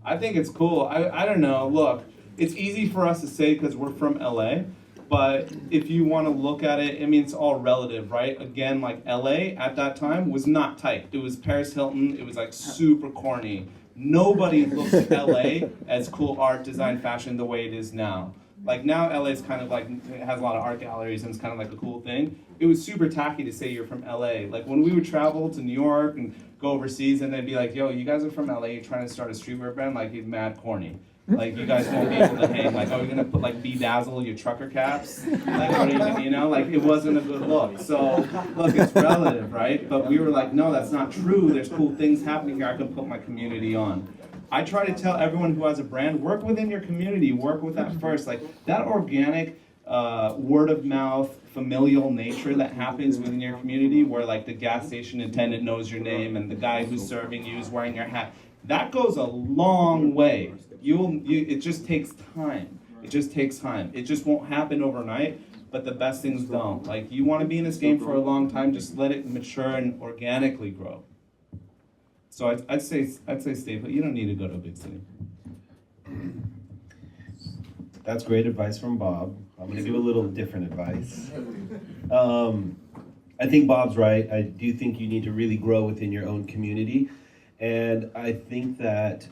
I think it's cool. I don't know. Look, it's easy for us to say because we're from LA, but if you want to look at it, I mean, it's all relative, right? Again, like LA at that time was not tight. It was Paris Hilton. It was like super corny. nobody looks at LA as cool art, design, fashion the way it is now. Like now LA is kind of like, it has a lot of art galleries and it's kind of like a cool thing. It was super tacky to say you're from LA. Like when we would travel to New York and go overseas and they'd be like, yo, you guys are from LA, you're trying to start a streetwear brand, like you're mad corny. Like you guys won't be able to hang. Like, oh, you're gonna put like bedazzle your trucker caps? Like, what are you gonna, you know? Like it wasn't a good look. So look, it's relative, right? But we were like, no, that's not true. There's cool things happening here. I can put my community on. I try to tell everyone who has a brand, work within your community. Work with that first. Like that organic word of mouth, familial nature that happens within your community, where like the gas station attendant knows your name and the guy who's serving you is wearing your hat. That goes a long way. It just takes time. It just takes time. It just won't happen overnight, but the best things don't. Like you want to be in this game for a long time, just let it mature and organically grow. So I'd say stay put. You don't need to go to a big city. That's great advice from Bob. I'm going to give a little different advice. I think Bob's right. I do think you need to really grow within your own community. And I think that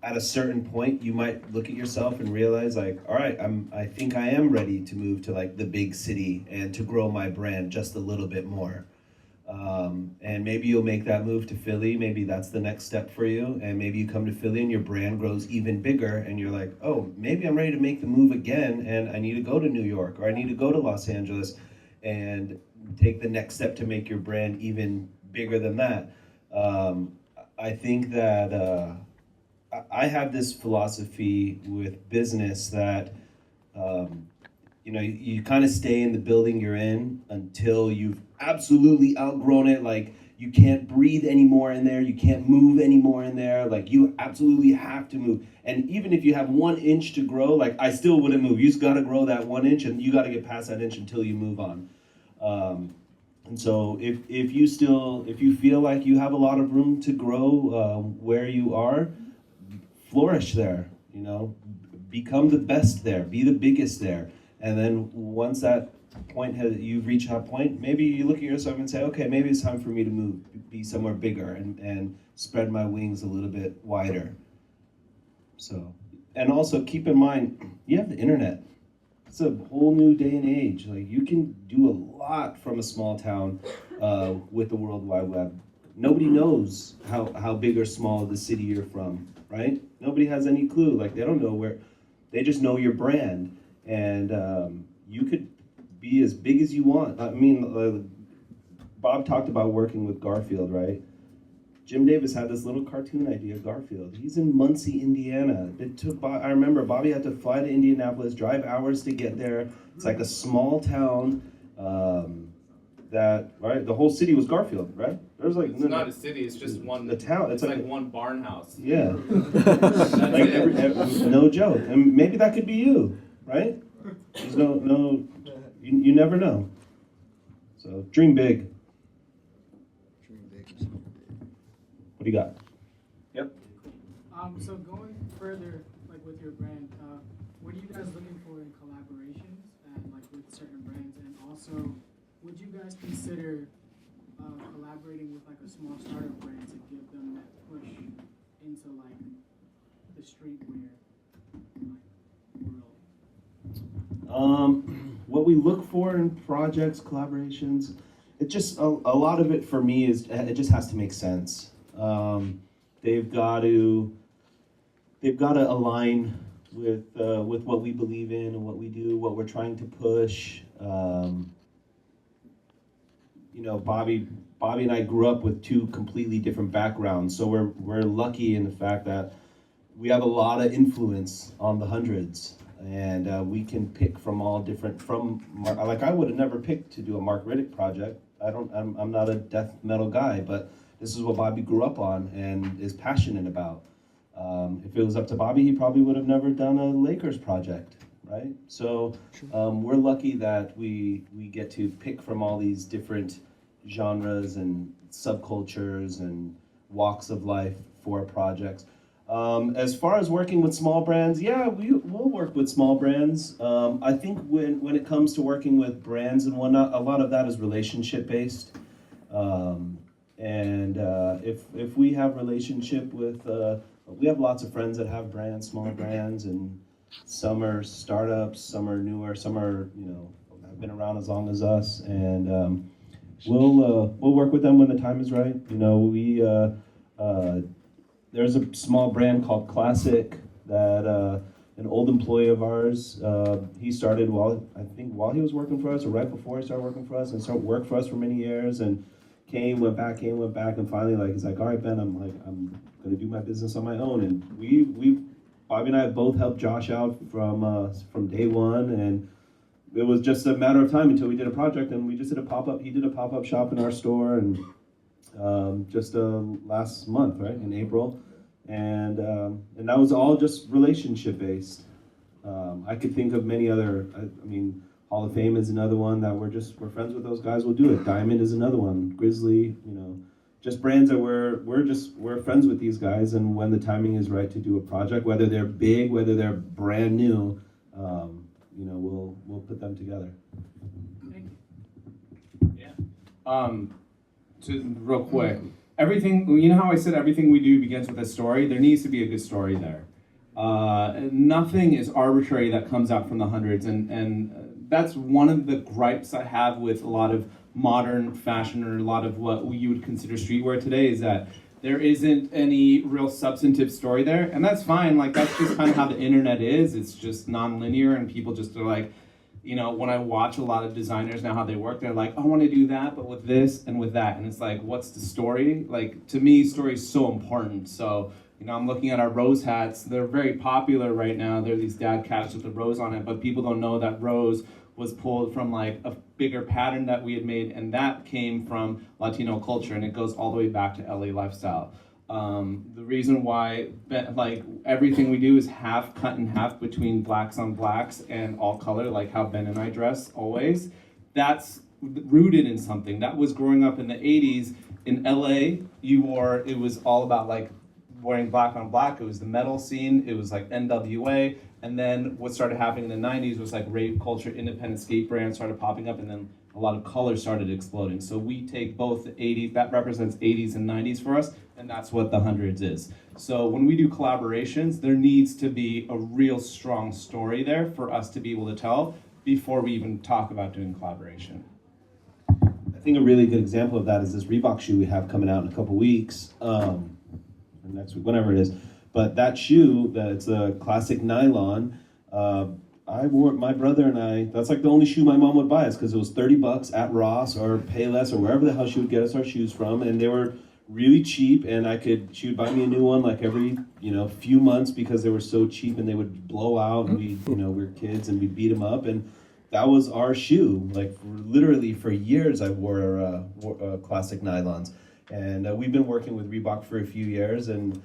at a certain point, you might look at yourself and realize like, all right, I think I am ready to move to like the big city and to grow my brand just a little bit more. And maybe you'll make that move to Philly. Maybe that's the next step for you. And maybe you come to Philly and your brand grows even bigger and you're like, oh, maybe I'm ready to make the move again and I need to go to New York or I need to go to Los Angeles and take the next step to make your brand even bigger than that. I think that I have this philosophy with business that you kind of stay in the building you're in until you've absolutely outgrown it. Like you can't breathe anymore in there. You can't move anymore in there. Like you absolutely have to move. And even if you have 1 inch to grow, like I still wouldn't move. You just got to grow that 1 inch and you got to get past that inch until you move on. And so if you feel like you have a lot of room to grow where you are, flourish there, become the best there, be the biggest there. And then once that point you've reached that point, maybe you look at yourself and say, okay, maybe it's time for me to move, be somewhere bigger and spread my wings a little bit wider. So, and also keep in mind, you have the internet. It's a whole new day and age. Like you can do a lot from a small town with the World Wide Web. Nobody knows how big or small the city you're from, right? Nobody has any clue. Like they don't know where, they just know your brand. And you could be as big as you want. I mean, Bob talked about working with Garfield, right? Jim Davis had this little cartoon idea, Garfield. He's in Muncie, Indiana. I remember Bobby had to fly to Indianapolis, drive hours to get there. It's like a small town right? The whole city was Garfield, right? There's like it's not a city. It's just one. The town. It's like one barn house. Yeah. Like no joke. And maybe that could be you, right? There's no. You never know. So dream big. What do you got? Yep. So going further, like with your brand, what are you guys looking for in collaborations and like with certain brands? And also, would you guys consider collaborating with like a small startup brand to give them that push into like the streetwear world? What we look for in projects, collaborations, it just a lot of it for me is it just has to make sense. They've got to align with what we believe in and what we do, what we're trying to push. Bobby and I grew up with two completely different backgrounds, so we're lucky in the fact that we have a lot of influence on the hundreds, and we can pick from all different. Like I would have never picked to do a Mark Riddick project. I'm not a death metal guy, but this is what Bobby grew up on and is passionate about. If it was up to Bobby, he probably would have never done a Lakers project, right? So we're lucky that we get to pick from all these different genres and subcultures and walks of life for projects. As far as working with small brands, yeah, we'll work with small brands. I think when it comes to working with brands and whatnot, a lot of that is relationship based. And if we have relationship with, we have lots of friends that have brands, small brands, and some are startups, some are newer, some are, have been around as long as us, and we'll work with them when the time is right. There's a small brand called Classic that an old employee of ours, he started while he was working for us, or right before he started working for us, and worked for us for many years, and went back, and finally, he's like, all right, Ben, I'm gonna do my business on my own, and Bobby and I have both helped Josh out from day one, and it was just a matter of time until we did a project, and we just did a pop-up. He did a pop-up shop in our store, and just last month, right, in April, and that was all just relationship based. I could think of many other. I mean, Hall of Fame is another one that we're friends with those guys. We'll do it. Diamond is another one. Grizzly, just brands that we're friends with these guys, and when the timing is right to do a project, whether they're big, whether they're brand new, we'll put them together. Yeah. Real quick, everything, how I said everything we do begins with a story? There needs to be a good story there. Nothing is arbitrary that comes out from the hundreds, and that's one of the gripes I have with a lot of modern fashion, or a lot of what you would consider streetwear today, is that there isn't any real substantive story there, and that's fine. That's just kind of how the internet is. It's just non-linear, and people just are like, when I watch a lot of designers now, how they work, they're like, I want to do that, but with this and with that. And it's like, what's the story? To me, story is so important. So, I'm looking at our rose hats. They're very popular right now. They're these dad caps with the rose on it, but people don't know that rose was pulled from a bigger pattern that we had made, and that came from Latino culture, and it goes all the way back to LA lifestyle. The reason why everything we do is half cut in half between blacks on blacks and all color, like how Ben and I dress always, that's rooted in something. That was growing up in the 80s. In LA, it was all about wearing black on black. It was the metal scene, it was NWA, and then what started happening in the 90s was rave culture, independent skate brands started popping up, and then a lot of color started exploding. So we take both the 80s, that represents 80s and 90s for us, and that's what the hundreds is. So when we do collaborations, there needs to be a real strong story there for us to be able to tell before we even talk about doing collaboration. I think a really good example of that is this Reebok shoe we have coming out in a couple weeks, or next week, whenever it is. But that shoe, it's a classic nylon. My brother and I, that's the only shoe my mom would buy us, because it was $30 at Ross or Payless or wherever the hell she would get us our shoes from, and they were really cheap, and she would buy me a new one every few months, because they were so cheap and they would blow out, and we were kids and we'd beat them up, and that was our shoe. Literally for years I wore classic nylons, and we've been working with Reebok for a few years, and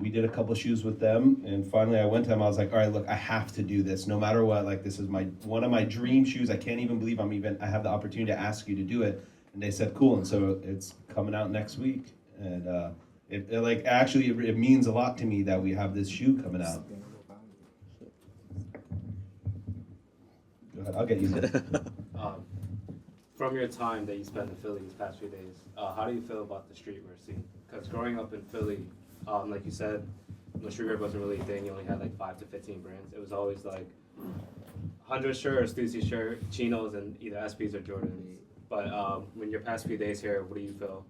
we did a couple shoes with them, and finally I went to them. I was like, all right, look, I have to do this no matter what. This is one of my dream shoes. I can't even believe I have the opportunity to ask you to do it. And they said, cool. And so it's coming out next week, and it means a lot to me that we have this shoe coming out. Go ahead, I'll get you one. From your time that you spent in Philly these past few days, how do you feel about the streetwear scene? Because growing up in Philly, like you said, streetwear wasn't really a thing. You only had 5 to 15 brands. It was always 100 shirts, Stussy shirt, chinos, and either SPs or Jordans. But when your past few days here, what do you feel?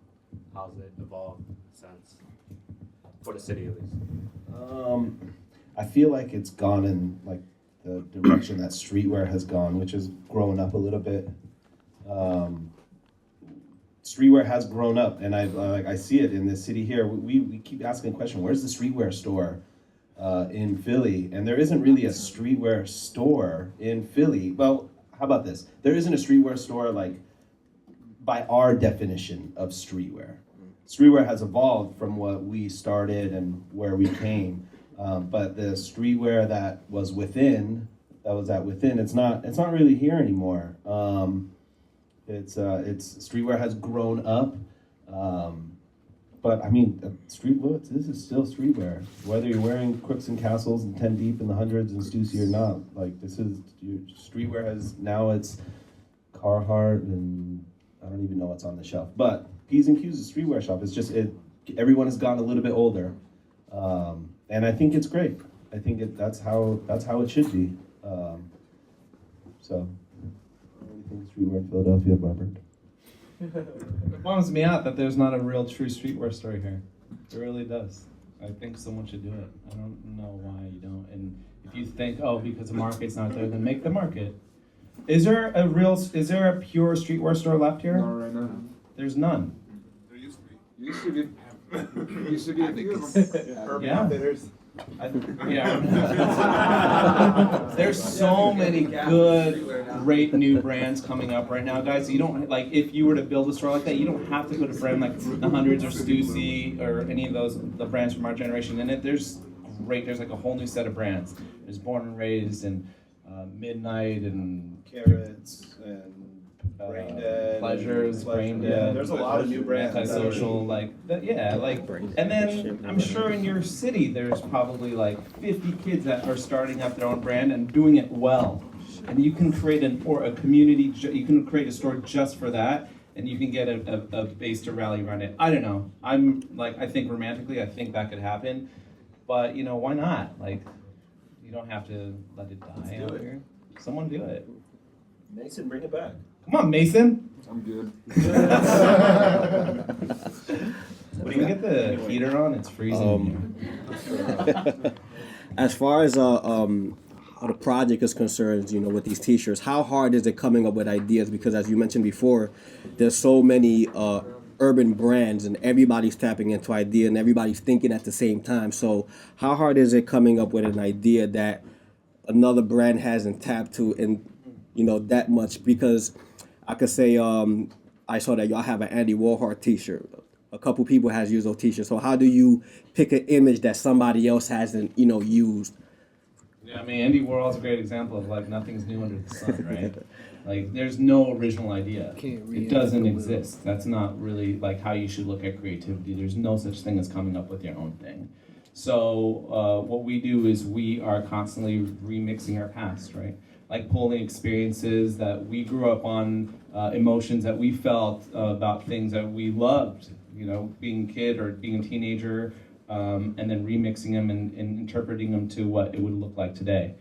How's it evolved since, for the city at least? I feel like it's gone in the direction that streetwear has gone, which has grown up a little bit. Streetwear has grown up, and I see it in this city here. We keep asking the question, where's the streetwear store in Philly? And there isn't really a streetwear store in Philly. Well, how about this? There isn't a streetwear store by our definition of streetwear. Streetwear has evolved from what we started and where we came, but the streetwear that was within, it's not really here anymore. It's streetwear has grown up, but I mean, this is still streetwear. Whether you're wearing Crooks and Castles and 10 Deep in the hundreds and Stussy or not, this is streetwear it's Carhartt, and I don't even know what's on the shelf. But Ps&Qs is a streetwear shop. It's just everyone has gotten a little bit older, and I think it's great. I think that's how it should be. So, what do you think streetwear in Philadelphia, Robert? It bums me out that there's not a real true streetwear store here. It really does. I think someone should do it. I don't know why you don't. And if you think, oh, because the market's not there, then make the market. Is there a pure streetwear store left here? Not right now. There's none. There used to be. Used to be a few of them. Urban Yeah. Outfitters. Yeah. There's so many good, great new brands coming up right now, guys. You don't like if you were to build a store like that, you don't have to put a brand like the Hundreds or Stussy or any of the brands from our generation in it. There's like a whole new set of brands. There's Born and Raised and Midnight and Carrots and Brain Dead. Pleasures, Brain Dead. Yeah, there's a lot of new brands. Antisocial, like that, yeah, like, and then I'm sure in your city there's probably like 50 kids that are starting up their own brand and doing it well. And you can create a community. You can create a store just for that, and you can get a base to rally around it. I don't know. I think romantically, I think that could happen, but why not? Like, you don't have to let it die out here. Someone do it. Mason, bring it back. Come on, Mason. I'm good. When you get the heater on, it's freezing. As far as how the project is concerned, with these T-shirts, how hard is it coming up with ideas? Because as you mentioned before, there's so many urban brands, and everybody's tapping into idea, and everybody's thinking at the same time. So how hard is it coming up with an idea that another brand hasn't tapped to, and that much? Because I could say I saw that y'all have an Andy Warhol T-shirt. A couple people has used those T-shirts. So how do you pick an image that somebody else hasn't, used? Yeah, I mean, Andy Warhol's a great example of like nothing's new under the sun, right? Like, there's no original idea. It doesn't exist. That's not really like how you should look at creativity. There's no such thing as coming up with your own thing. So what we do is we are constantly remixing our past, right? Like pulling experiences that we grew up on, emotions that we felt about things that we loved, being a kid or being a teenager, and then remixing them and interpreting them to what it would look like today.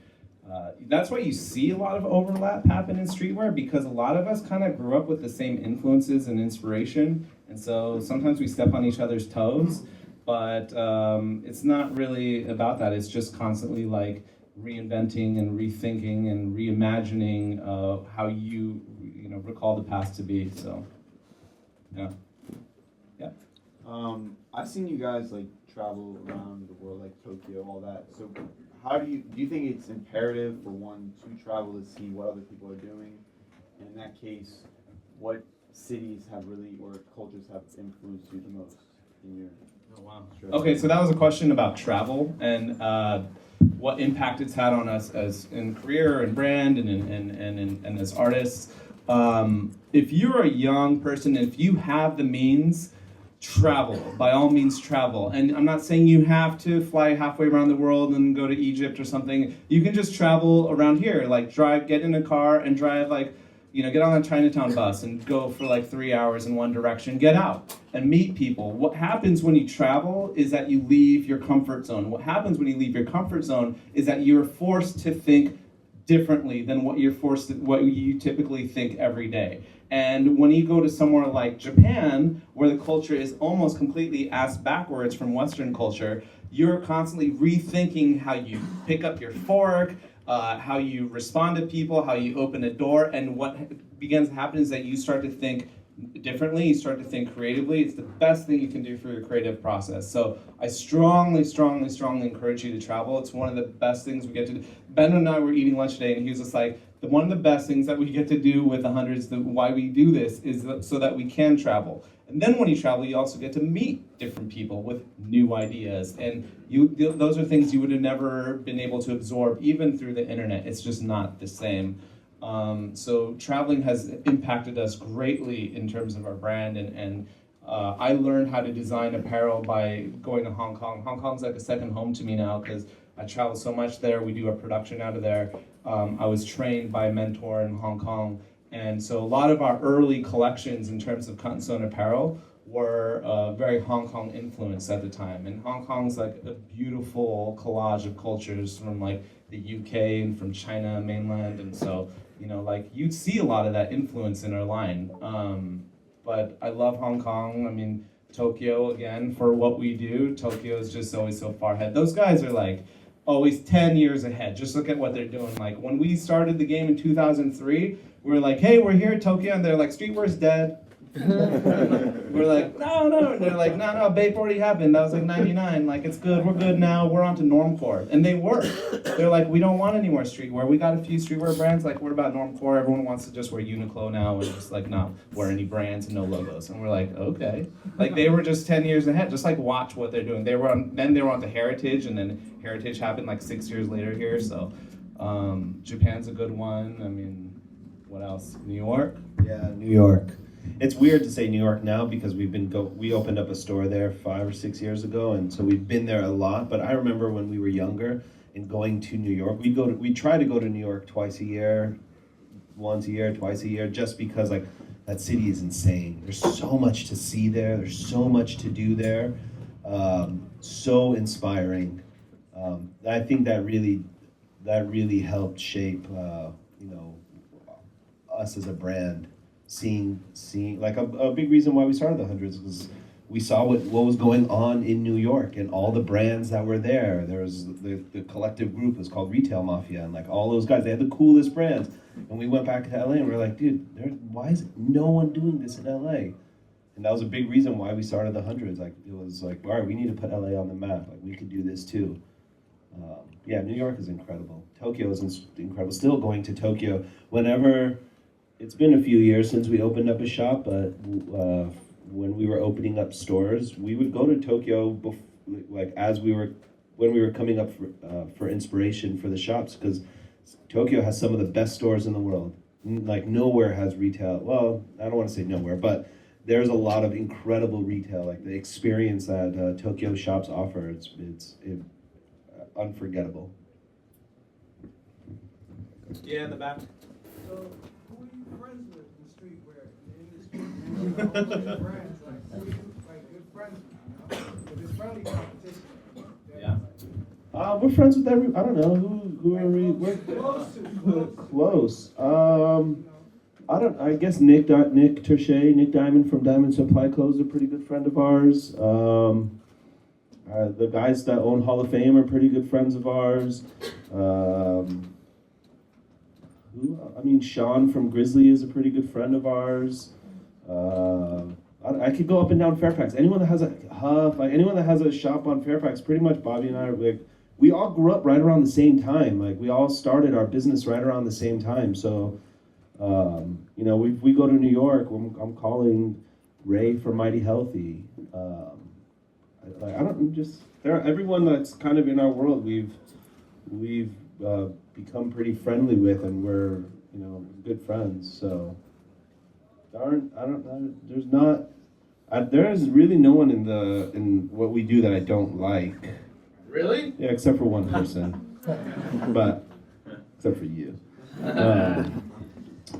That's why you see a lot of overlap happen in streetwear, because a lot of us kind of grew up with the same influences and inspiration, and so sometimes we step on each other's toes, but it's not really about that. It's just constantly like reinventing and rethinking and reimagining how you recall the past to be. So yeah. I've seen you guys like travel around the world, like Tokyo, all that. So how do you think it's imperative for one to travel to see what other people are doing? And in that case, what cities have really, or cultures have influenced you the most in your trip? Okay, so that was a question about travel and what impact it's had on us as in career and brand and as artists. If you're a young person, if you have the means, travel. By all means, travel. And I'm not saying you have to fly halfway around the world and go to Egypt or something. You can just travel around here, like get in a car and drive get on a Chinatown bus and go for like 3 hours in one direction, get out and meet people. What happens when you travel is that you leave your comfort zone. What happens when you leave your comfort zone is that you're forced to think differently than what you typically think every day. And when you go to somewhere like Japan, where the culture is almost completely ass backwards from Western culture, you're constantly rethinking how you pick up your fork, how you respond to people, how you open a door, and what begins to happen is that you start to think differently, you start to think creatively. It's the best thing you can do for your creative process. So I strongly, strongly, strongly encourage you to travel. It's one of the best things we get to do. Ben and I were eating lunch today, and he was just like, one of the best things that we get to do with the Hundreds, why we do this, is so that we can travel. And then when you travel, you also get to meet different people with new ideas. And those are things you would have never been able to absorb, even through the internet. It's just not the same. So traveling has impacted us greatly in terms of our brand. And I learned how to design apparel by going to Hong Kong. Hong Kong's like a second home to me now, because I travel so much there. We do our production out of there. I was trained by a mentor in Hong Kong. And so a lot of our early collections in terms of cut and sewn apparel were very Hong Kong influenced at the time. And Hong Kong's like a beautiful collage of cultures from like the UK and from China mainland. And so, you know, like you'd see a lot of that influence in our line. But I love Hong Kong. I mean, Tokyo, again, for what we do, Tokyo is just always so far ahead. Those guys are like always 10 years ahead. Just look at what they're doing. Like when we started the game in 2003, we were like, hey, we're here at Tokyo, and they're like, streetwear's dead. We're like, no, and they're like, no, Bape already happened. That was like 99. Like, it's good, we're good now, we're on to normcore. And they were. They're like, we don't want any more streetwear. We got a few streetwear brands, like, what about normcore? Everyone wants to just wear Uniqlo now, and just like, not wear any brands and no logos. And we're like, okay. Like, they were just 10 years ahead. Just like, watch what they're doing. They were on to Heritage, and then Heritage happened like 6 years later here, so Japan's a good one. I mean, what else? New York? Yeah, New York. It's weird to say New York now because we opened up a store there 5 or 6 years ago, and so we've been there a lot. But I remember when we were younger and going to New York, we try to go to New York twice a year, once a year, twice a year, just because like that city is insane. There's so much to see there. There's so much to do there. So inspiring. I think that really helped shape us as a brand. Seeing like a big reason why we started the Hundreds was we saw what was going on in New York and all the brands that were there. There was the collective group was called Retail Mafia, and like all those guys, they had the coolest brands. And we went back to LA and we were like, dude, why is no one doing this in LA? And that was a big reason why we started the Hundreds. Like it was like, all right, we need to put LA on the map. Like we could do this too. Yeah, New York is incredible. Tokyo is incredible. Still going to Tokyo whenever. It's been a few years since we opened up a shop, but when we were opening up stores, we would go to Tokyo when we were coming up for inspiration for the shops, because Tokyo has some of the best stores in the world. Like nowhere has retail. Well, I don't want to say nowhere, but there's a lot of incredible retail. Like the experience that Tokyo shops offer, it's unforgettable. Yeah, in the back. So, who are you friends with in streetwear in the industry? Brands, like, who are you good friends with? Because it's friendly competition. Yeah. We're friends with I don't know who are we. We're close. I guess Nick Terche, Nick Diamond from Diamond Supply Co. is a pretty good friend of ours. The guys that own Hall of Fame are pretty good friends of ours. Sean from Grizzly is a pretty good friend of ours. I could go up and down Fairfax. Anyone that has a Huff, like anyone that has a shop on Fairfax, pretty much Bobby and I are like, we all grew up right around the same time. Like we all started our business right around the same time. So, we go to New York. I'm calling Ray from Mighty Healthy. Everyone that's kind of in our world, we've become pretty friendly with, and we're good friends. So there's really no one in what we do that I don't like. Really? Yeah, except for one person. But except for you.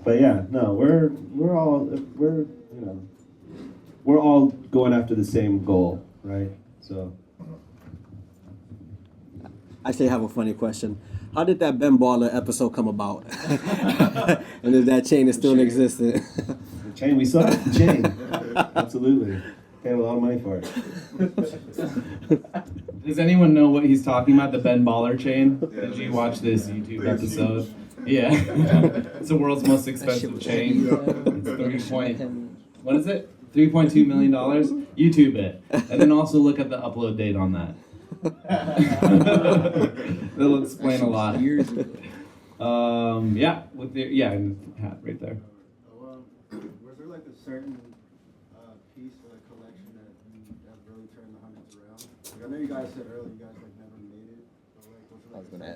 But yeah, no, we're all going after the same goal, right? So Actually, I have a funny question. How did that Ben Baller episode come about? And if that chain is still in existence? The chain, we saw the chain. Absolutely. Paid a lot of money for it. Does anyone know what he's talking about, the Ben Baller chain? Did you watch this YouTube episode? Yeah. It's the world's most expensive chain. It's what is it? $3.2 million? YouTube it. And then also look at the upload date on that. That'll explain a lot. And the hat right there. Was there like a certain piece or like collection that really turned the Hundreds around? Like, I know you guys said earlier you guys like never made it.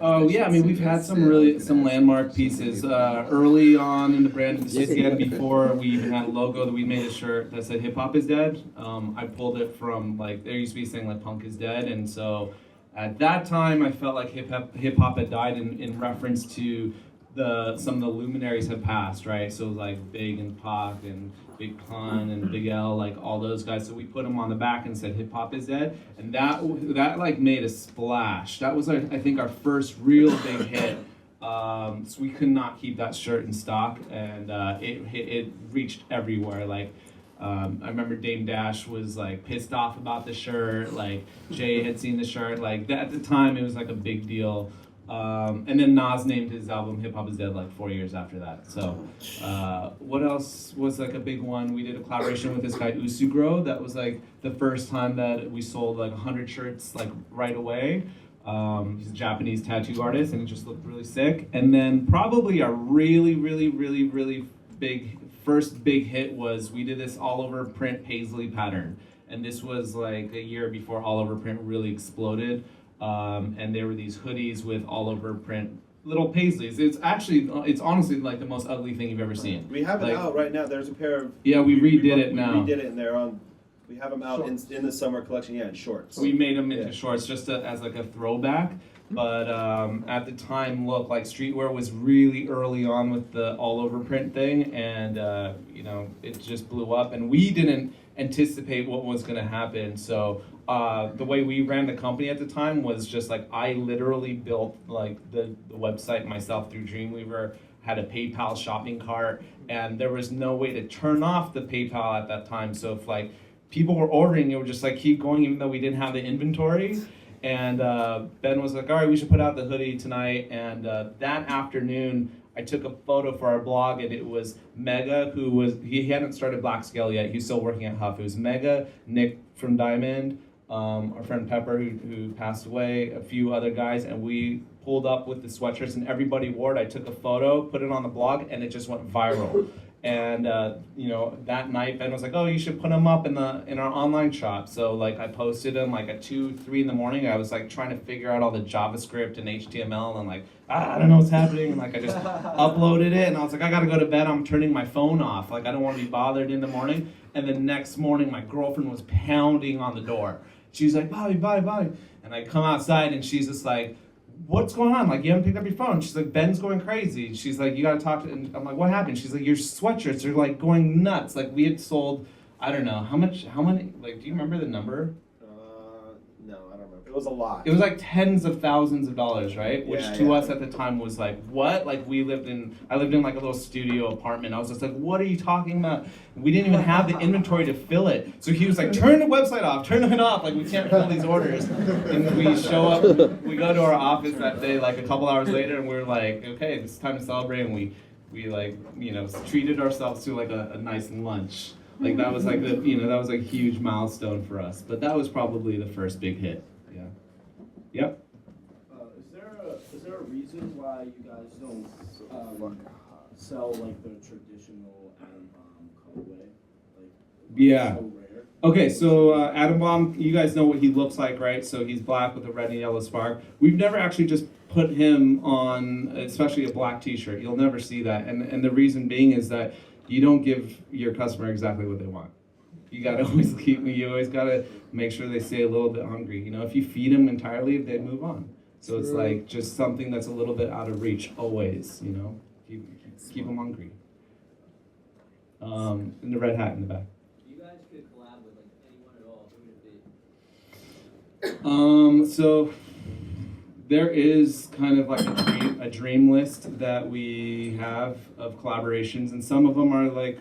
Oh yeah, I mean we've had some landmark pieces early on in the brand. This is again before we even had a logo. That we made a shirt that said "Hip Hop is Dead." I pulled it from like there used to be a saying like "Punk is dead," and so at that time I felt like hip hop had died in reference to some of the luminaries had passed, right? So like Big and Pac and Big Pun and Big L, like all those guys. So we put them on the back and said hip hop is dead, and that like made a splash. That was I think our first real big hit. So we could not keep that shirt in stock, and it reached everywhere. Like I remember Dame Dash was like pissed off about the shirt. Like Jay had seen the shirt. Like at the time, it was like a big deal. And then Nas named his album Hip Hop Is Dead like 4 years after that. So what else was like a big one? We did a collaboration with this guy Usugro. That was like the first time that we sold like 100 shirts like right away. He's a Japanese tattoo artist, and it just looked really sick. And then probably a really big first big hit was we did this all over print paisley pattern, and this was like a year before all over print really exploded. And there were these hoodies with all over print little paisleys. It's honestly like the most ugly thing you've ever seen. We have it like, out right now. There's a pair of we redid it now. We redid it, and they're on. We have them out in the summer collection. Yeah, in shorts. We made them into shorts just as like a throwback. But at the time, look, like streetwear was really early on with the all over print thing, and it just blew up, and we didn't anticipate what was going to happen. So the way we ran the company at the time was just like I literally built like the website myself through Dreamweaver, had a PayPal shopping cart, and there was no way to turn off the PayPal at that time. So if like people were ordering, it would just like keep going even though we didn't have the inventory. And Ben was like, all right, we should put out the hoodie tonight. And that afternoon, I took a photo for our blog, and it was Mega, he hadn't started Black Scale yet. He was still working at Huff. It was Mega, Nick from Diamond, our friend Pepper, who passed away, a few other guys, and we pulled up with the sweatshirts, and everybody wore it. I took a photo, put it on the blog, and it just went viral. And that night Ben was like, "Oh, you should put them up in our online shop." So like I posted them like at 2, 3 in the morning. I was like trying to figure out all the JavaScript and HTML, and I'm like, I don't know what's happening. And like I just uploaded it, and I was like, I gotta go to bed. I'm turning my phone off. Like I don't want to be bothered in the morning. And the next morning, my girlfriend was pounding on the door. She's like, Bobby. And I come outside, and she's just like, what's going on? Like, you haven't picked up your phone. She's like, Ben's going crazy. She's like, you gotta talk to, and I'm like, what happened? She's like, your sweatshirts are like going nuts. Like we had sold, I don't know, how many, like, do you remember the number? No, I don't remember. It was a lot. It was like tens of thousands of dollars, right? Which to us at the time was like, what? Like I lived in like a little studio apartment. I was just like, what are you talking about? We didn't even have the inventory to fill it. So he was like, turn the website off, turn it off. Like we can't fill these orders. And we show up, we go to our office that day, like a couple hours later, and we're like, okay, it's time to celebrate. And we like, treated ourselves to like a nice lunch. Like that was like that was like a huge milestone for us. But that was probably the first big hit. Yeah. Yep. Is there a reason why you guys don't sell like the traditional Adam Bomb colorway? Like, Yeah. so rare? Okay, so Adam Bomb, you guys know what he looks like, right? So he's black with a red and yellow spark. We've never actually just put him on, especially a black t-shirt. You'll never see that. And the reason being is that you don't give your customer exactly what they want. You always gotta make sure they stay a little bit hungry. If you feed them entirely, they move on. So it's like just something that's a little bit out of reach always, keep them hungry. And the red hat in the back. You guys could collab with like anyone at all, who would it be? So there is kind of like a dream list that we have of collaborations, and some of them are like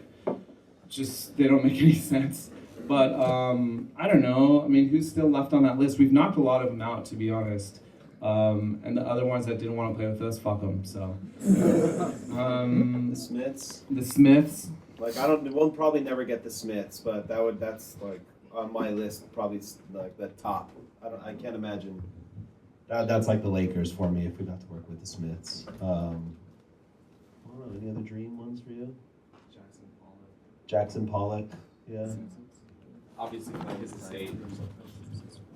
just they don't make any sense. But I don't know. I mean, who's still left on that list? We've knocked a lot of them out, to be honest. And the other ones that didn't want to play with us, fuck them. So the Smiths. The Smiths. Like we'll probably never get the Smiths, but that's like on my list, probably like the top. I can't imagine. That's like the Lakers for me if we got to work with the Smiths. I don't know, any other dream ones for you? Jackson Pollock, yeah. Obviously, like his estate.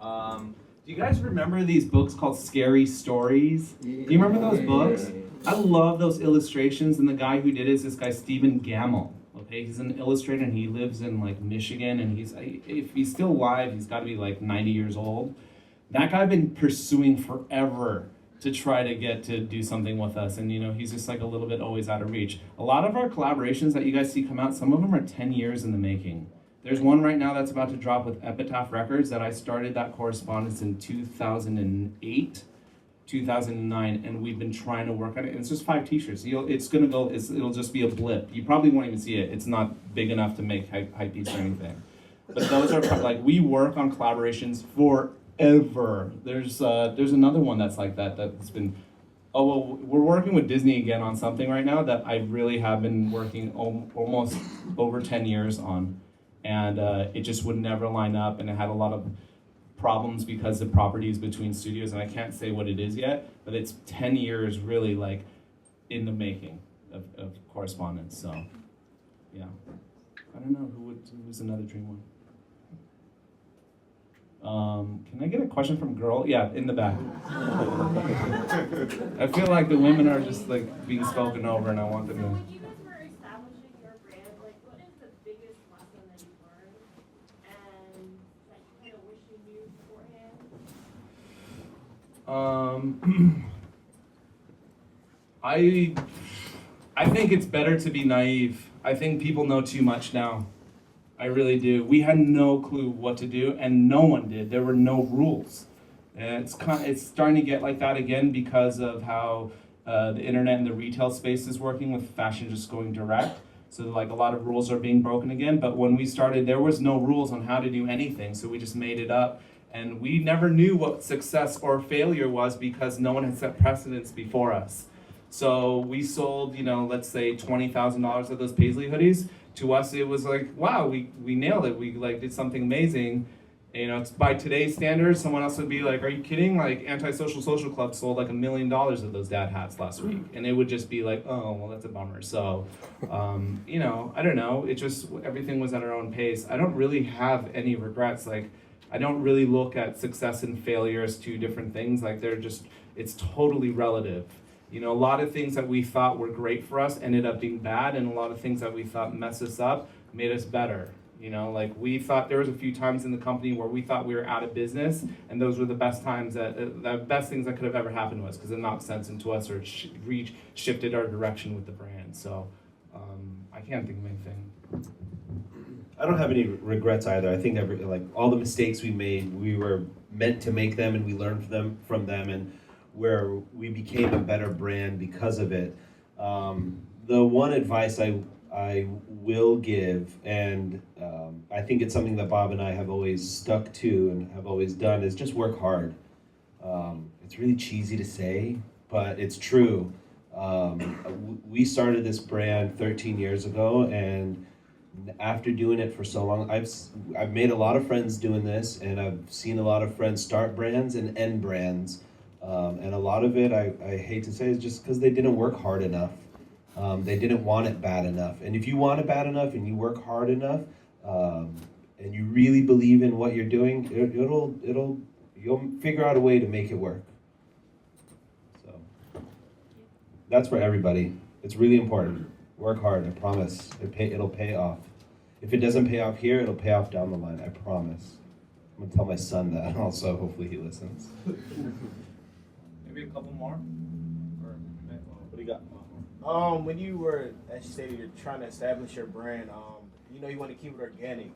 Do you guys remember these books called Scary Stories? Do you remember those books? I love those illustrations, and the guy who did it is this guy Stephen Gamble. Okay, he's an illustrator, and he lives in like Michigan, and if he's still alive, he's got to be like 90 years old. That guy I've been pursuing forever to try to get to do something with us, and he's just like a little bit always out of reach. A lot of our collaborations that you guys see come out, some of them are 10 years in the making. There's one right now that's about to drop with Epitaph Records that I started that correspondence in 2008, 2009, and we've been trying to work on it. And it's just 5 t-shirts. It'll just be a blip. You probably won't even see it. It's not big enough to make hype beats or anything. But those are like, we work on collaborations forever. There's another one that's like that's been, we're working with Disney again on something right now that I really have been working almost over 10 years on. And it just would never line up, and it had a lot of problems because the properties between studios, and I can't say what it is yet, but it's 10 years really like in the making of correspondence. So yeah, I don't know who's another dream one. Can I get a question from girl? Yeah, in the back. I feel like the women are just like being spoken over, and I want them to. When you guys were establishing your brand, like what is the biggest lesson that you learned and that you kind of wish you knew beforehand? I think it's better to be naive. I think people know too much now. I really do. We had no clue what to do, and no one did. There were no rules. And it's starting to get like that again because of how the internet and the retail space is working with fashion just going direct. So like a lot of rules are being broken again. But when we started, there was no rules on how to do anything. So we just made it up. And we never knew what success or failure was because no one had set precedents before us. So we sold, let's say $20,000 of those Paisley hoodies. To us, it was like, wow, we nailed it. We like did something amazing. It's by today's standards, someone else would be like, are you kidding? Like Antisocial Social Club sold like $1 million of those dad hats last week. And it would just be like, oh, well, that's a bummer. So, I don't know. It just, everything was at our own pace. I don't really have any regrets. Like, I don't really look at success and failure as two different things. Like it's totally relative. A lot of things that we thought were great for us ended up being bad, and a lot of things that we thought messed us up made us better. Like we thought there was a few times in the company where we thought we were out of business, and those were the best times the best things that could have ever happened to us because it knocked sense into us or shifted our direction with the brand. So I can't think of anything. I don't have any regrets either. I think all the mistakes we made, we were meant to make them, and we learned from them, and where we became a better brand because of it. The one advice I will give, and I think it's something that Bob and I have always stuck to and have always done, is just work hard. It's really cheesy to say, but it's true. We started this brand 13 years ago, and after doing it for so long, I've made a lot of friends doing this, and I've seen a lot of friends start brands and end brands. And a lot of it, I hate to say, is just because they didn't work hard enough. They didn't want it bad enough. And if you want it bad enough and you work hard enough, and you really believe in what you're doing, you'll figure out a way to make it work. So that's for everybody. It's really important. Work hard, I promise. It'll pay off. If it doesn't pay off here, it'll pay off down the line, I promise. I'm gonna tell my son that also, hopefully he listens. Maybe a couple more? What do you got? When you were, as you stated, you're trying to establish your brand, you want to keep it organic.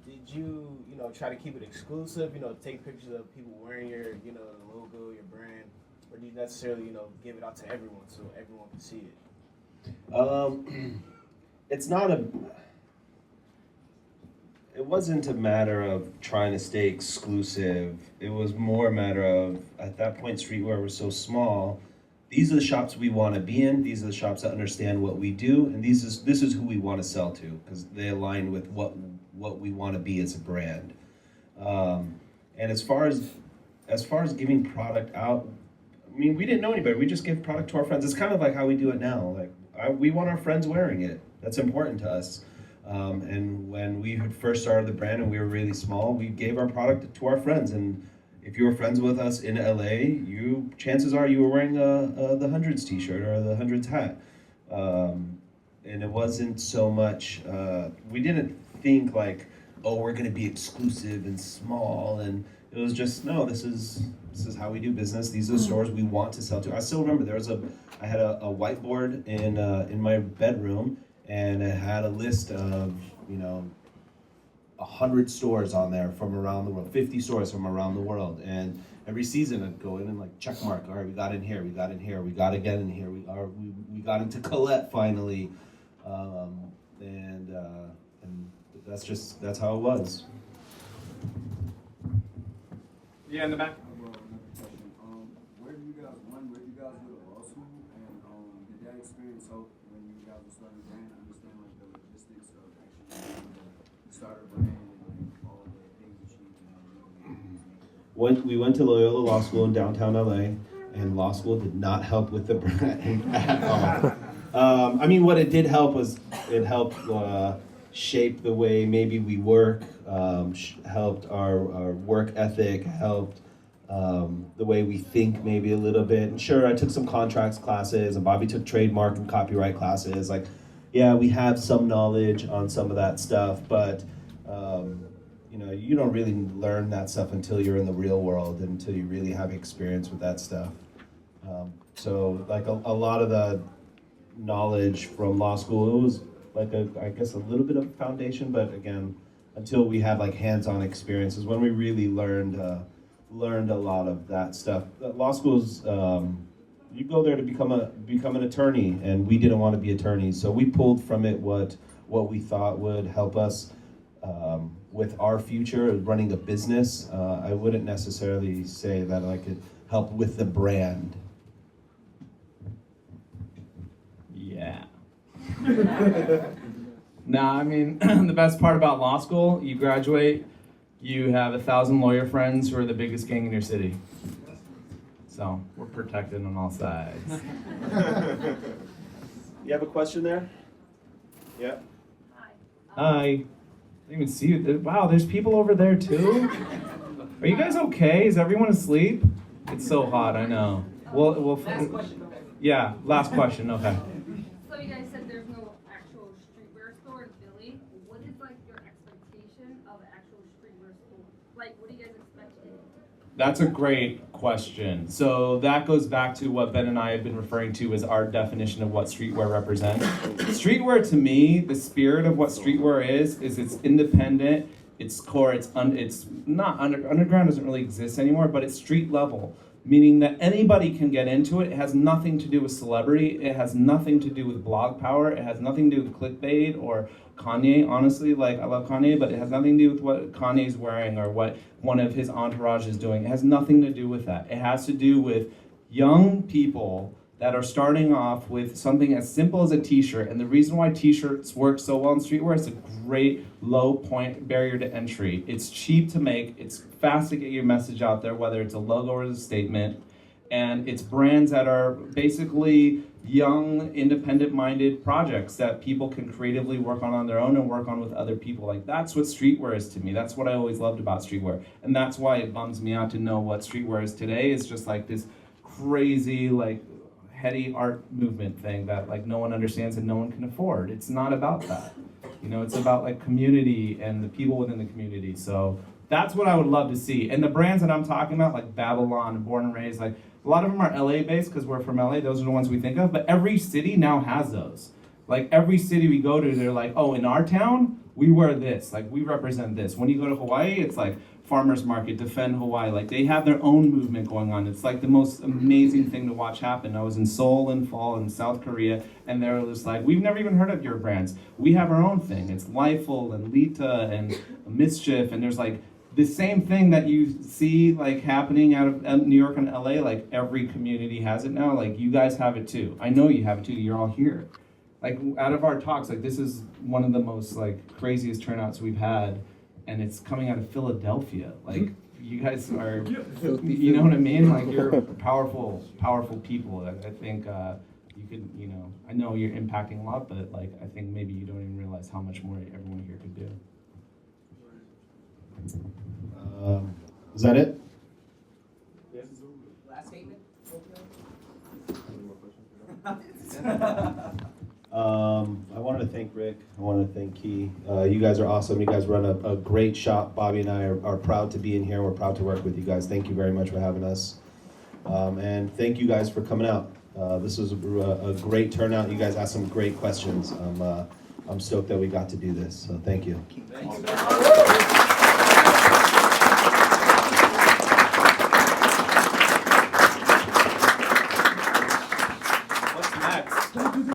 Did you, try to keep it exclusive, take pictures of people wearing your, logo, your brand, or do you necessarily, give it out to everyone so everyone can see it? It wasn't a matter of trying to stay exclusive. It was more a matter of, at that point, streetwear was so small. These are the shops we want to be in. These are the shops that understand what we do, and this is who we want to sell to because they align with what we want to be as a brand. And as far as giving product out, I mean, we didn't know anybody. We just give product to our friends. It's kind of like how we do it now. Like we want our friends wearing it. That's important to us. And when we had first started the brand and we were really small, we gave our product to our friends. And if you were friends with us in LA, chances are you were wearing the Hundreds t-shirt or the Hundreds hat. And it wasn't so much, we didn't think like, oh, we're gonna be exclusive and small and It was just, no, this is how we do business. These are the stores we want to sell to. I still remember I had a whiteboard in my bedroom, and it had a list of 100 stores on there from around the world, 50 stores from around the world, and every season I'd go in and like check mark. All right, we got in here, we got in here, we got to get in here. We got into Colette finally, and that's how it was. Yeah, in the back. Where did you guys go to law school, and did that experience help when you guys were starting a brand? Understand like the logistics of actually start a brand and like all the things that you need to We went to Loyola Law School in downtown LA, and law school did not help with the brand at all. I mean, what it did help was it helped shape the way maybe we work, helped our work ethic, helped the way we think maybe a little bit. And sure, I took some contracts classes, and Bobby took trademark and copyright classes. Like, yeah, we have some knowledge on some of that stuff, but you don't really learn that stuff until you're in the real world, until you really have experience with that stuff. So like a lot of the knowledge from law school, it was like I guess a little bit of a foundation, but again, until we had like hands-on experiences, when we really learned a lot of that stuff. Law schools, you go there to become an attorney, and we didn't want to be attorneys, so we pulled from it what we thought would help us with our future running a business. I wouldn't necessarily say that I could help with the brand. Yeah. Nah, I mean, the best part about law school, you graduate, you have 1,000 lawyer friends who are the biggest gang in your city. So we're protected on all sides. You have a question there? Yeah. Hi. I didn't even see you. Wow, there's people over there too? Are you guys okay? Is everyone asleep? It's so hot, I know. We'll Last question, okay. Yeah, last question, okay. So you guys said there's no actual streetwear store in Philly. What is like your expectation of an actual streetwear store? Like, what do you guys expect? That's a great question. So that goes back to what Ben and I have been referring to as our definition of what streetwear represents. Streetwear, to me, the spirit of what streetwear is it's independent, it's core, it's not underground doesn't really exist anymore, but it's street level, meaning that anybody can get into it. It has nothing to do with celebrity. It has nothing to do with blog power. It has nothing to do with clickbait or Kanye. Honestly, like, I love Kanye, but it has nothing to do with what Kanye's wearing or what one of his entourage is doing. It has nothing to do with that. It has to do with young people that are starting off with something as simple as a t-shirt. And the reason why t-shirts work so well in streetwear, it's a great low point barrier to entry. It's cheap to make, it's fast to get your message out there, whether it's a logo or a statement. And it's brands that are basically young, independent-minded projects that people can creatively work on their own and work on with other people. Like, that's what streetwear is to me. That's what I always loved about streetwear. And that's why it bums me out to know what streetwear is today. It's just like this crazy, like, heady art movement thing that like no one understands and no one can afford. It's not about that. It's about like community and the people within the community. So that's what I would love to see. And the brands that I'm talking about, like Babylon and Born and Raised, like a lot of them are LA based because we're from LA. Those are the ones we think of. But every city now has those. Like every city we go to, they're like, oh, in our town, we wear this. Like we represent this. When you go to Hawaii, it's like Farmers Market, Defend Hawaii. Like they have their own movement going on. It's like the most amazing thing to watch happen. I was in Seoul in fall in South Korea, and they're just like, we've never even heard of your brands. We have our own thing. It's Lifeful and Lita and Mischief, and there's like the same thing that you see like happening out of New York and LA. Like every community has it now. Like you guys have it too. I know you have it too. You're all here. Like out of our talks, like this is one of the most like craziest turnouts we've had. And it's coming out of Philadelphia. Like, you guys are, you know what I mean? Like, you're powerful, powerful people. I think you could, I know you're impacting a lot, but like, I think maybe you don't even realize how much more everyone here could do. Is that it? Yes. Last statement? I wanted to thank Rick. I want to thank Key. You guys are awesome. You guys run a great shop. Bobby and I are proud to be in here. We're proud to work with you guys. Thank you very much for having us. And thank you guys for coming out. This was a great turnout. You guys asked some great questions. I'm stoked that we got to do this. So thank you. What's next?